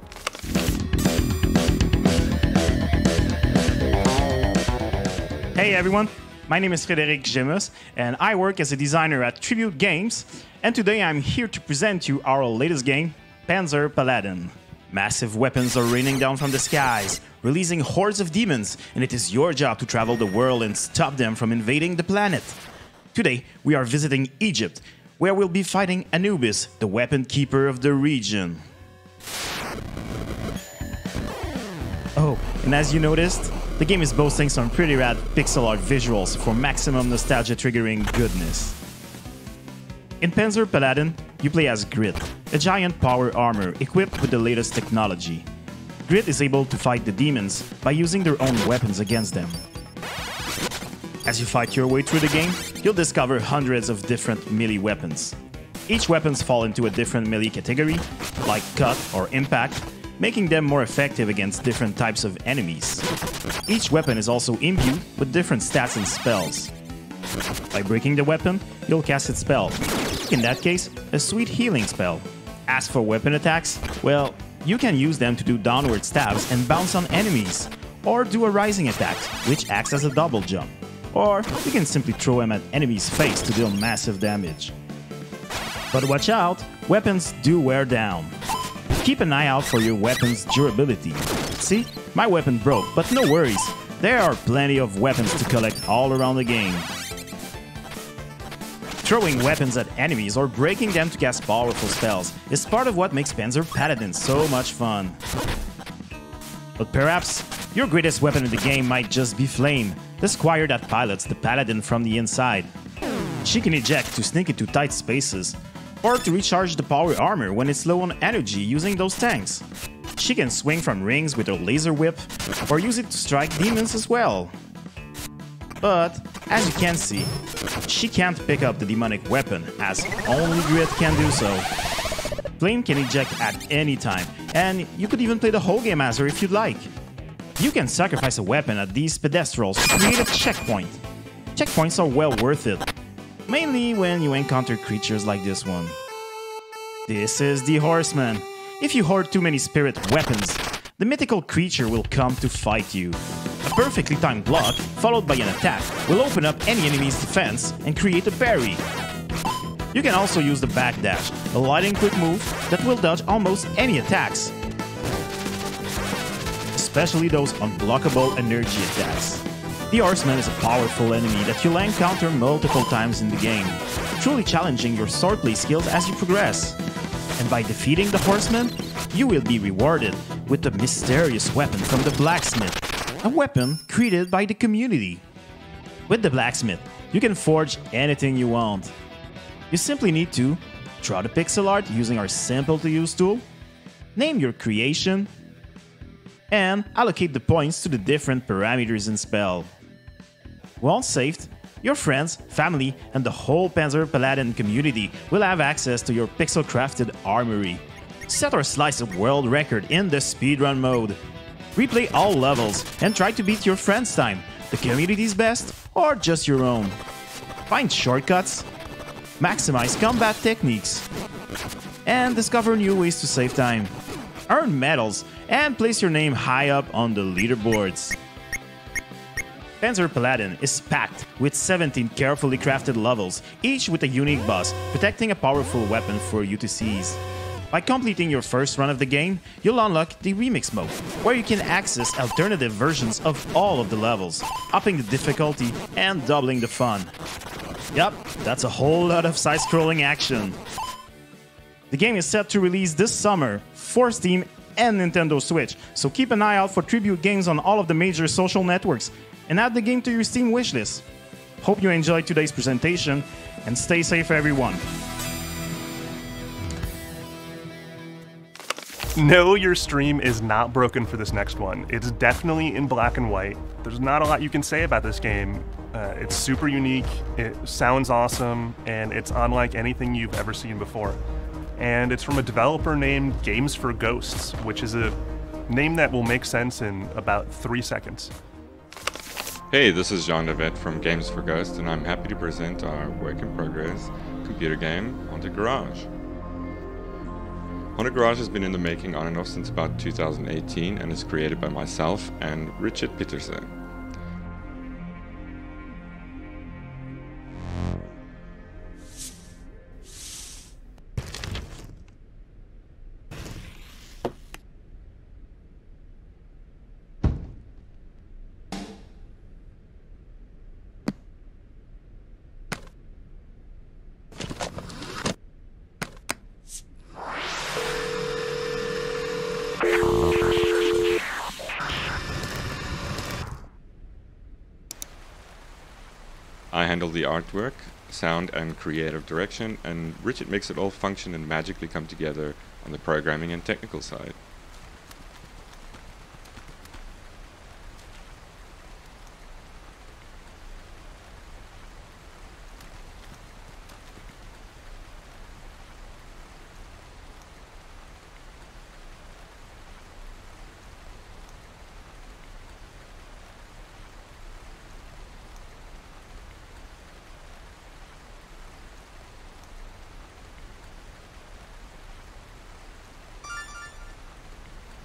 Speaker 2: Hey everyone, my name is Frédéric Gemus, and I work as a designer at Tribute Games, and today I'm here to present you our latest game, Panzer Paladin. Massive weapons are raining down from the skies, releasing hordes of demons, and it is your job to travel the world and stop them from invading the planet. Today, we are visiting Egypt, where we'll be fighting Anubis, the weapon keeper of the region. Oh, and as you noticed, the game is boasting some pretty rad pixel art visuals for maximum nostalgia triggering goodness. In Panzer Paladin, you play as Grit, a giant power armor equipped with the latest technology. Grit is able to fight the demons by using their own weapons against them. As you fight your way through the game, you'll discover hundreds of different melee weapons. Each weapons fall into a different melee category, like cut or impact, making them more effective against different types of enemies. Each weapon is also imbued with different stats and spells. By breaking the weapon, you'll cast its spell. In that case, a sweet healing spell. As for weapon attacks, well, you can use them to do downward stabs and bounce on enemies, or do a rising attack, which acts as a double jump. Or you can simply throw them at enemies' face to deal massive damage. But watch out, weapons do wear down. Keep an eye out for your weapon's durability. See, my weapon broke, but no worries. There are plenty of weapons to collect all around the game. Throwing weapons at enemies or breaking them to cast powerful spells is part of what makes Panzer Paladin so much fun. But perhaps your greatest weapon in the game might just be Flame, the squire that pilots the Paladin from the inside. She can eject to sneak into tight spaces, or to recharge the power armor when it's low on energy using those tanks. She can swing from rings with her laser whip, or use it to strike demons as well. But, as you can see, she can't pick up the demonic weapon, as only Grit can do so. Flame can eject at any time, and you could even play the whole game as her if you'd like. You can sacrifice a weapon at these pedestals to create a checkpoint. Checkpoints are well worth it, mainly when you encounter creatures like this one. This is the Horseman. If you hoard too many spirit weapons, the mythical creature will come to fight you. A perfectly timed block, followed by an attack, will open up any enemy's defense and create a parry. You can also use the backdash, a lightning quick move that will dodge almost any attacks, especially those unblockable energy attacks. The Horseman is a powerful enemy that you'll encounter multiple times in the game, truly challenging your swordplay skills as you progress. And by defeating the Horseman, you will be rewarded with a mysterious weapon from the Blacksmith, a weapon created by the community. With the Blacksmith, you can forge anything you want. You simply need to draw the pixel art using our simple-to-use tool, name your creation, and allocate the points to the different parameters in spell. Once saved, your friends, family, and the whole Panzer Paladin community will have access to your pixel-crafted armory. Set or slice a world record in the speedrun mode. Replay all levels and try to beat your friend's time, the community's best, or just your own. Find shortcuts, maximize combat techniques, and discover new ways to save time. Earn medals and place your name high up on the leaderboards. Panzer Paladin is packed with 17 carefully crafted levels, each with a unique boss, protecting a powerful weapon for you to seize. By completing your first run of the game, you'll unlock the Remix mode, where you can access alternative versions of all of the levels, upping the difficulty and doubling the fun. Yup, that's a whole lot of side-scrolling action. The game is set to release this summer for Steam and Nintendo Switch, so keep an eye out for tribute games on all of the major social networks, and add the game to your Steam wishlist. Hope you enjoyed today's presentation, and stay safe everyone.
Speaker 13: No, your stream is not broken for this next one. It's definitely in black and white. There's not a lot you can say about this game. It's super unique, it sounds awesome, and it's unlike anything you've ever seen before. And it's from a developer named Games for Ghosts, which is a name that will make sense in about 3 seconds.
Speaker 3: Hey, this is Jean Davet from Games for Ghosts, and I'm happy to present our work in progress computer game, Haunted Garage. Haunted Garage has been in the making on and off since about 2018 and is created by myself and Richard Peterson. I handle the artwork, sound and creative direction, and Richard makes it all function and magically come together on the programming and technical side.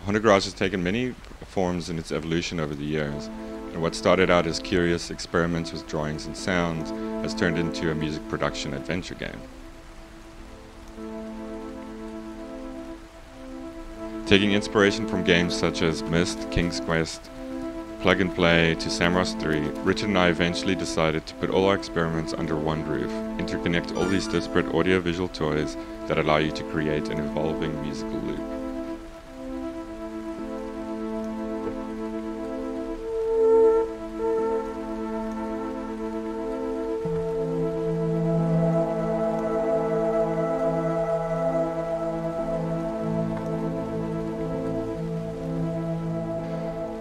Speaker 3: Haunted Garage has taken many forms in its evolution over the years, and what started out as curious experiments with drawings and sounds has turned into a music production adventure game. Taking inspiration from games such as Myst, King's Quest, Plug and Play to Samrost 3, Richard and I eventually decided to put all our experiments under one roof, interconnect all these disparate audio-visual toys that allow you to create an evolving musical loop.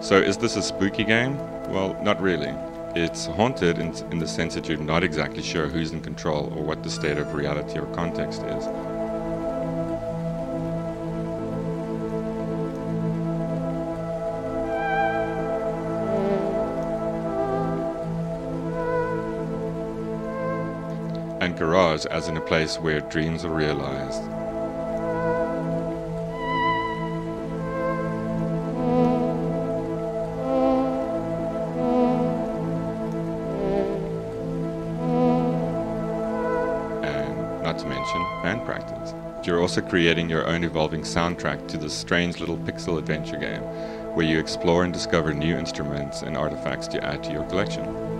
Speaker 3: So is this a spooky game? Well, not really. It's haunted in the sense that you're not exactly sure who's in control or what the state of reality or context is. And Garage as in a place where dreams are realized. Not to mention band practice. You're also creating your own evolving soundtrack to this strange little pixel adventure game, where you explore and discover new instruments and artifacts to add to your collection.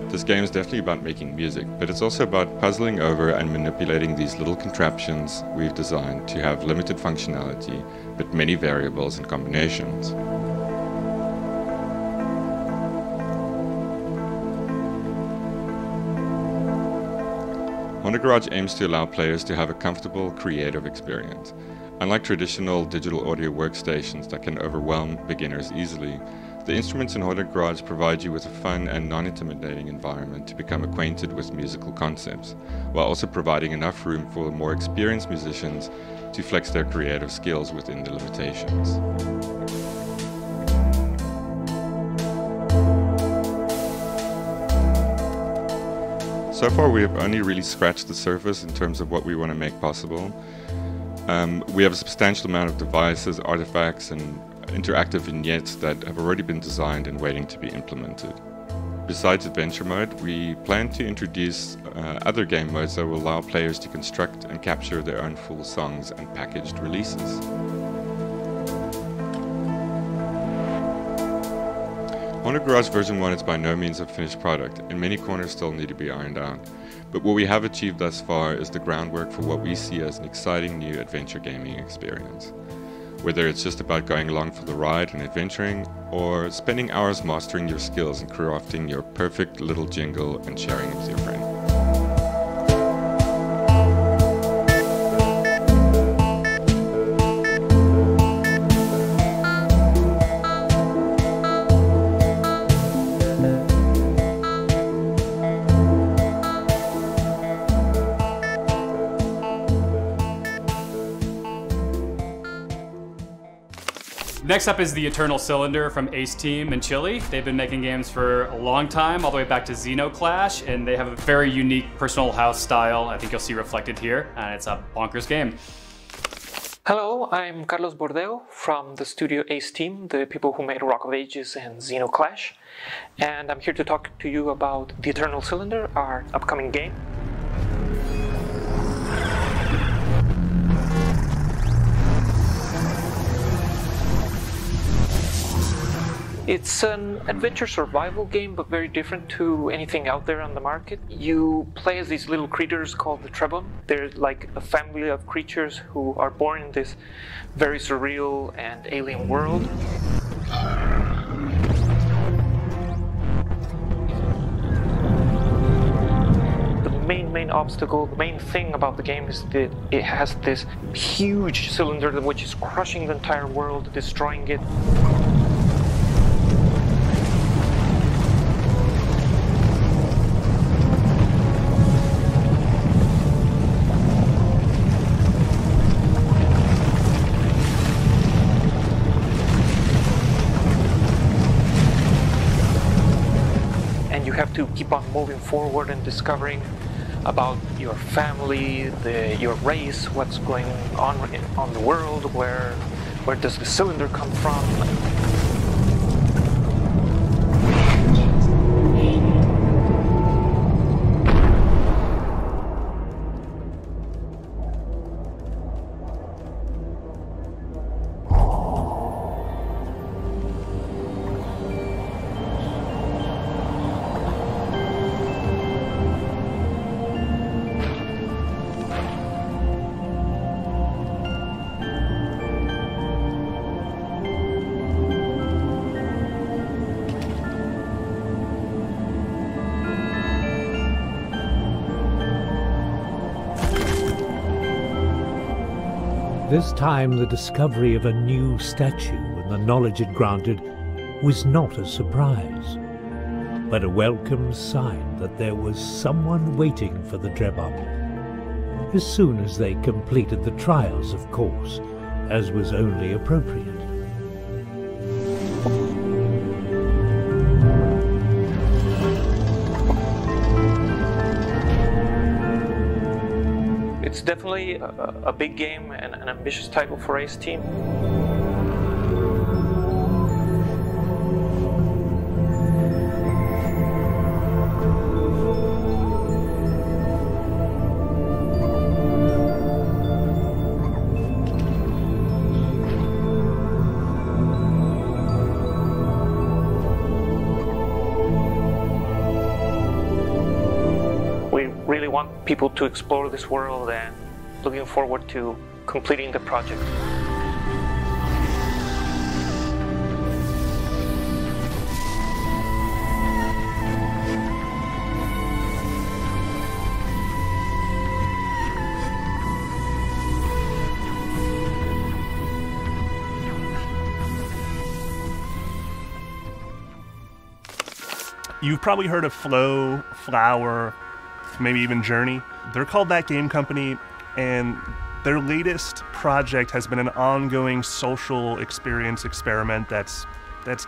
Speaker 3: This game is definitely about making music, but it's also about puzzling over and manipulating these little contraptions we've designed to have limited functionality, but many variables and combinations. Haunted Garage aims to allow players to have a comfortable, creative experience. Unlike traditional digital audio workstations that can overwhelm beginners easily, the instruments in Haunted Garage provide you with a fun and non-intimidating environment to become acquainted with musical concepts, while also providing enough room for more experienced musicians to flex their creative skills within the limitations. So far we have only really scratched the surface in terms of what we want to make possible. We have a substantial amount of devices, artifacts, and interactive vignettes that have already been designed and waiting to be implemented. Besides Adventure Mode, we plan to introduce other game modes that will allow players to construct and capture their own full songs and packaged releases. Haunted Garage version 1 is by no means a finished product, and many corners still need to be ironed out. But what we have achieved thus far is the groundwork for what we see as an exciting new adventure gaming experience. Whether it's just about going along for the ride and adventuring, or spending hours mastering your skills and crafting your perfect little jingle and sharing it with your friend.
Speaker 15: Next up is the Eternal Cylinder from Ace Team in Chile. They've been making games for a long time, all the way back to Xenoclash, and they have a very unique personal house style I think you'll see reflected here, and it's a bonkers game.
Speaker 6: Hello, I'm Carlos Bordeo from the studio Ace Team, the people who made Rock of Ages and Xenoclash, and I'm here to talk to you about the Eternal Cylinder, our upcoming game. It's an adventure survival game, but very different to anything out there on the market. You play as these little critters called the Trebon. They're like a family of creatures who are born in this very surreal and alien world. The main obstacle, the main thing about the game is that it has this huge cylinder which is crushing the entire world, destroying it. You have to keep on moving forward and discovering about your family, your race, what's going on the world, where does the cylinder come from.
Speaker 10: This time the discovery of a new statue and the knowledge it granted was not a surprise, but a welcome sign that there was someone waiting for the Trebon, as soon as they completed the trials, of course, as was only appropriate.
Speaker 6: It's definitely a big game and an ambitious title for Ace Team. We really want people to explore this world and looking forward to completing the project.
Speaker 13: You've probably heard of Flow, Flower, maybe even Journey. They're called That Game Company, and their latest project has been an ongoing social experience experiment that's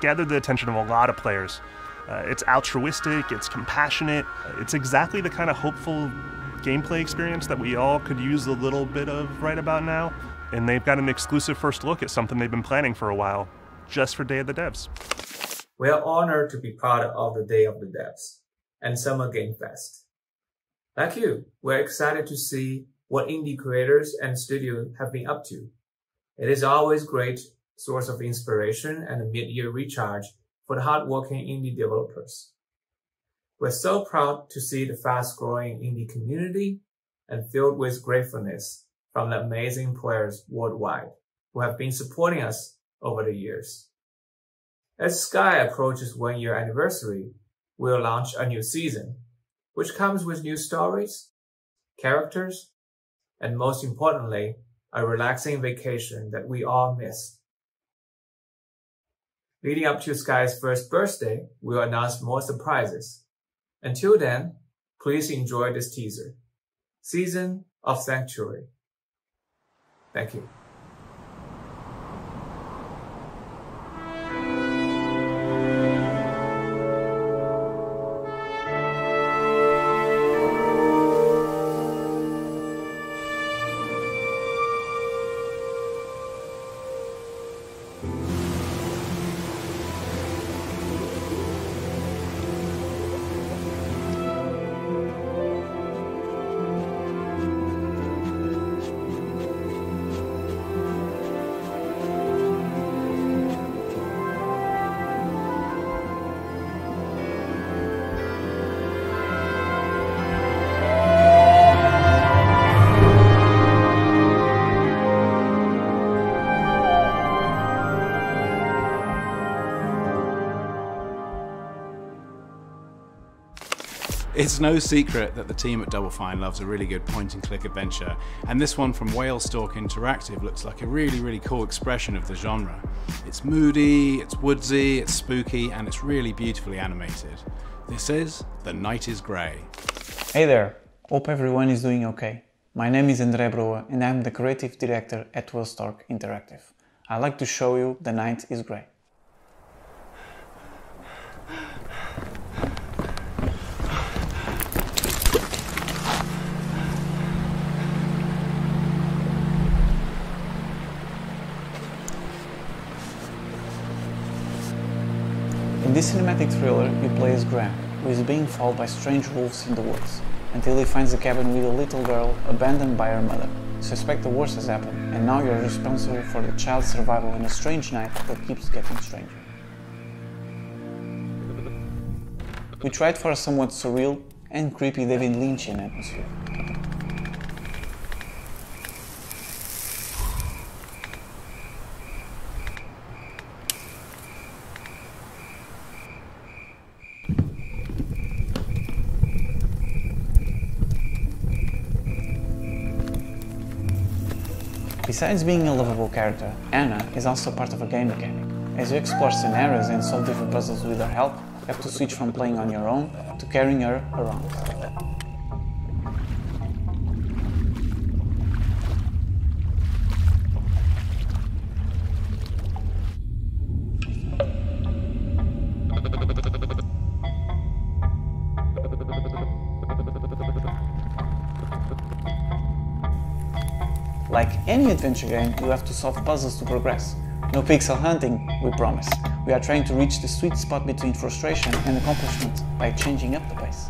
Speaker 13: gathered the attention of a lot of players. It's altruistic, it's compassionate, it's exactly the kind of hopeful gameplay experience that we all could use a little bit of right about now. And they've got an exclusive first look at something they've been planning for a while, just for Day of the Devs.
Speaker 11: We are honored to be part of the Day of the Devs and Summer Game Fest. Like you, we're excited to see what indie creators and studios have been up to. It is always a great source of inspiration and a mid-year recharge for the hardworking indie developers. We're so proud to see the fast-growing indie community and filled with gratefulness from the amazing players worldwide who have been supporting us over the years. As Sky approaches 1 year anniversary, we'll launch a new season, which comes with new stories, characters, and most importantly, a relaxing vacation that we all miss. Leading up to Sky's first birthday, we'll announce more surprises. Until then, please enjoy this teaser. Season of Sanctuary. Thank you.
Speaker 19: It's no secret that the team at Double Fine loves a really good point-and-click adventure, and this one from Whalestalk Interactive looks like a really cool expression of the genre. It's moody, it's woodsy, it's spooky, and it's really beautifully animated. This is The Night is Grey.
Speaker 12: Hey there, hope everyone is doing okay. My name is André Broa and I'm the creative director at Whalestalk Interactive. I'd like to show you The Night is Grey. In this cinematic thriller, you play as Graham, who is being followed by strange wolves in the woods, until he finds a cabin with a little girl abandoned by her mother. You suspect the worst has happened, and now you're responsible for the child's survival in a strange night that keeps getting stranger. We tried for a somewhat surreal and creepy David Lynchian atmosphere. Besides being a lovable character, Anna is also part of a game mechanic. As you explore scenarios and solve different puzzles with her help, you have to switch from playing on your own to carrying her around. Like any adventure game, you have to solve puzzles to progress. No pixel hunting, we promise. We are trying to reach the sweet spot between frustration and accomplishment by changing up the pace.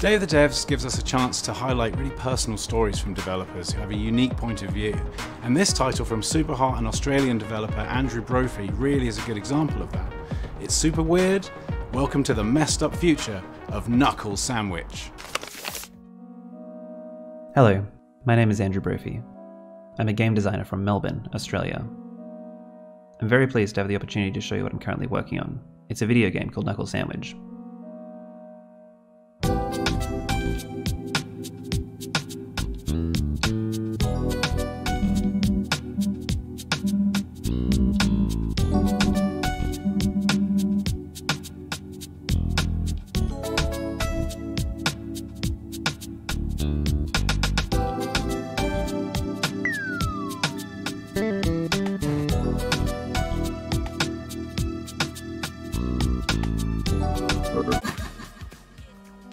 Speaker 19: Day of the Devs gives us a chance to highlight really personal stories from developers who have a unique point of view. And this title from super hot and Australian developer Andrew Brophy really is a good example of that. It's super weird. Welcome to the messed up future of Knuckle Sandwich.
Speaker 5: Hello, my name is Andrew Brophy. I'm a game designer from Melbourne, Australia. I'm very pleased to have the opportunity to show you what I'm currently working on. It's a video game called Knuckle Sandwich.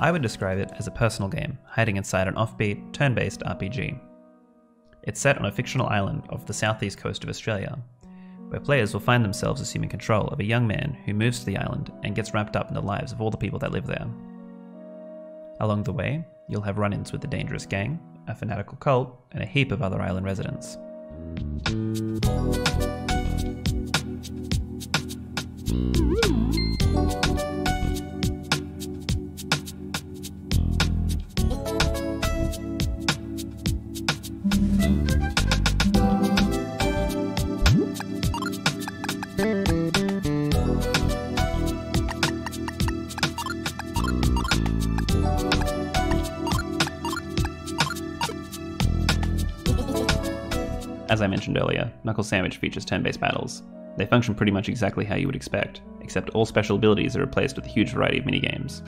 Speaker 5: I would describe it as a personal game, hiding inside an offbeat, turn-based RPG. It's set on a fictional island off the southeast coast of Australia, where players will find themselves assuming control of a young man who moves to the island and gets wrapped up in the lives of all the people that live there. Along the way, you'll have run-ins with the dangerous gang, a fanatical cult, and a heap of other island residents. As I mentioned earlier, Knuckle Sandwich features turn-based battles. They function pretty much exactly how you would expect, except all special abilities are replaced with a huge variety of minigames.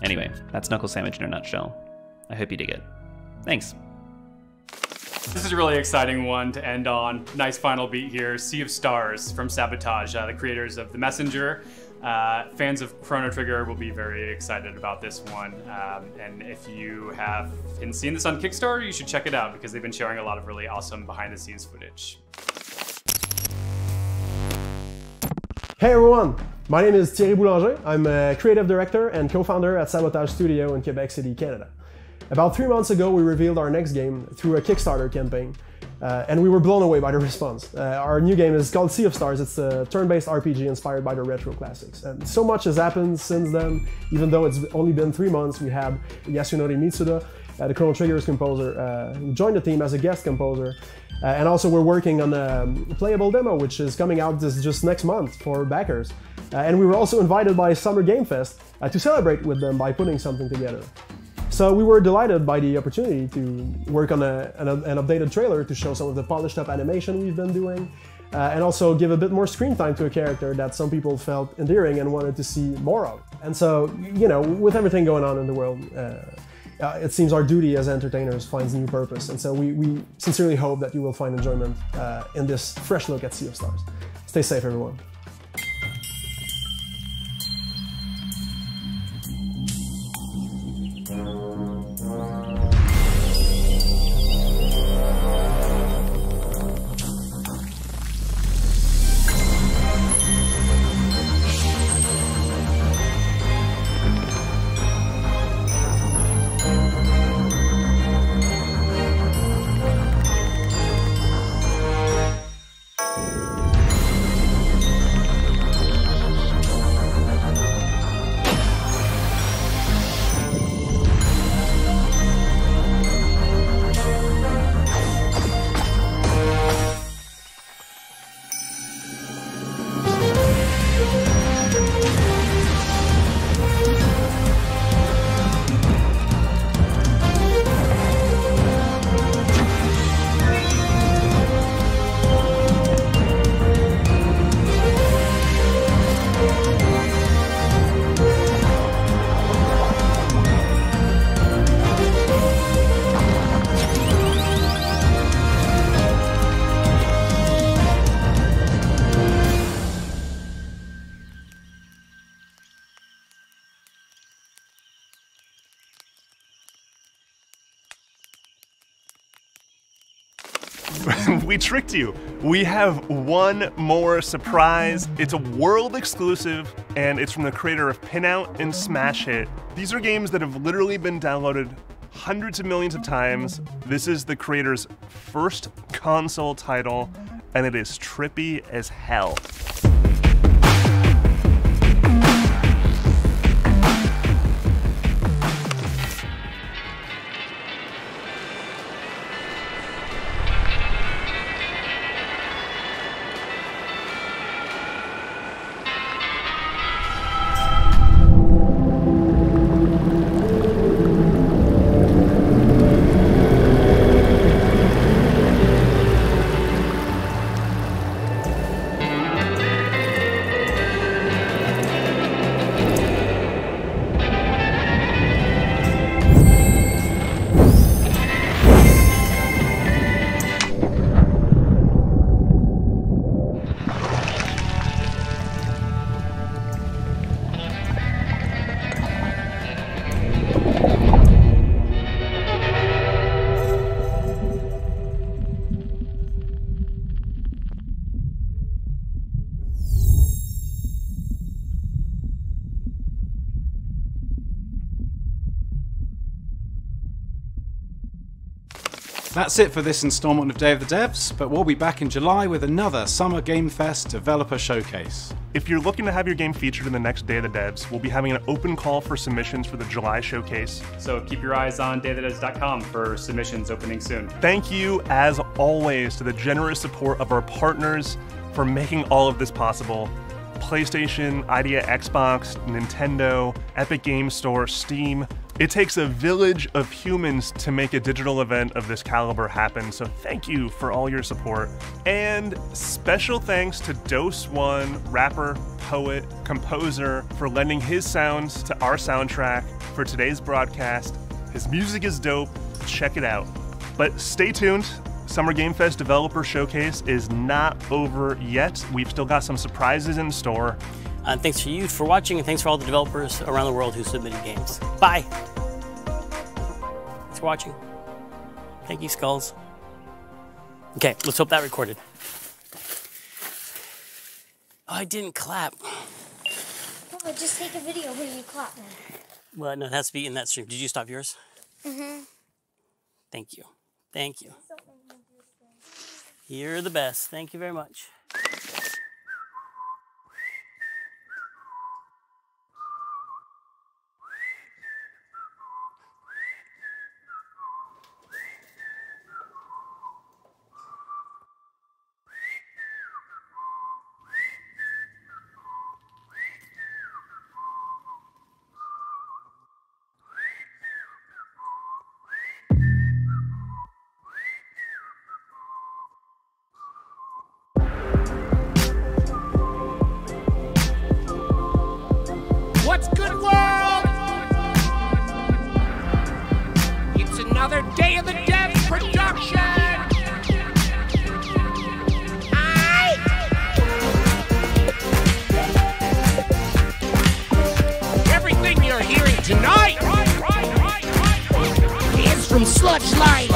Speaker 5: Anyway, that's Knuckle Sandwich in a nutshell. I hope you dig it. Thanks.
Speaker 15: This is a really exciting one to end on. Nice final beat here. Sea of Stars from Sabotage, the creators of The Messenger. Fans of Chrono Trigger will be very excited about this one. And if you haven't seen this on Kickstarter, you should check it out because they've been sharing a lot of really awesome behind-the-scenes footage.
Speaker 14: Hey everyone, my name is Thierry Boulanger. I'm a creative director and co-founder at Sabotage Studio in Quebec City, Canada. About 3 months ago, we revealed our next game through a Kickstarter campaign, and we were blown away by the response. Our new game is called Sea of Stars. It's a turn-based RPG inspired by the retro classics. And so much has happened since then. Even though it's only been 3 months, we had Yasunori Mitsuda, the Chrono Trigger's composer, who joined the team as a guest composer. And also we're working on a playable demo, which is coming out just next month for backers. And we were also invited by Summer Game Fest to celebrate with them by putting something together. So we were delighted by the opportunity to work on an updated trailer to show some of the polished up animation we've been doing, and also give a bit more screen time to a character that some people felt endearing and wanted to see more of. And so, you know, with everything going on in the world, it seems our duty as entertainers finds new purpose. And so we sincerely hope that you will find enjoyment in this fresh look at Sea of Stars. Stay safe, everyone.
Speaker 13: We tricked you. We have one more surprise. It's a world exclusive, and it's from the creator of Pinout and Smash Hit. These are games that have literally been downloaded hundreds of millions of times. This is the creator's first console title, and it is trippy as hell.
Speaker 19: That's it for this installment of Day of the Devs, but we'll be back in July with another Summer Game Fest Developer Showcase.
Speaker 13: If you're looking to have your game featured in the next Day of the Devs, we'll be having an open call for submissions for the July showcase.
Speaker 15: So keep your eyes on dayofthedevs.com for submissions opening soon.
Speaker 13: Thank you, as always, to the generous support of our partners for making all of this possible. PlayStation, Idea Xbox, Nintendo, Epic Games Store, Steam. It takes a village of humans to make a digital event of this caliber happen, so thank you for all your support. And special thanks to Dose One, rapper, poet, composer, for lending his sounds to our soundtrack for today's broadcast. His music is dope, check it out. But stay tuned. Summer Game Fest Developer Showcase is not over yet. We've still got some surprises in store.
Speaker 16: And thanks to you for watching, and thanks for all the developers around the world who submitted games. Bye. Thanks for watching. Thank you, Skulls. Okay, let's hope that recorded. Oh, I didn't clap.
Speaker 17: Oh, just take a video when you clap.
Speaker 16: Well, no, it has to be in that stream. Did you stop yours?
Speaker 17: Mm-hmm.
Speaker 16: Thank you. Thank you. You're the best. Thank you very much.
Speaker 18: What's good, world? It's another Day of the Devs production. Everything you're hearing tonight is from Sludge Light.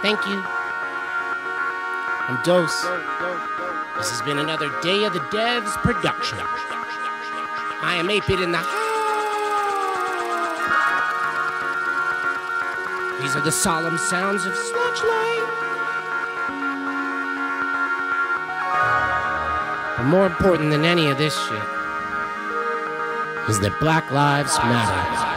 Speaker 18: Thank you. I'm Dose. This has been another Day of the Devs production. I am 8-Bit in the house. These are the solemn sounds of Sludge Light. But more important than any of this shit is that Black Lives Matter.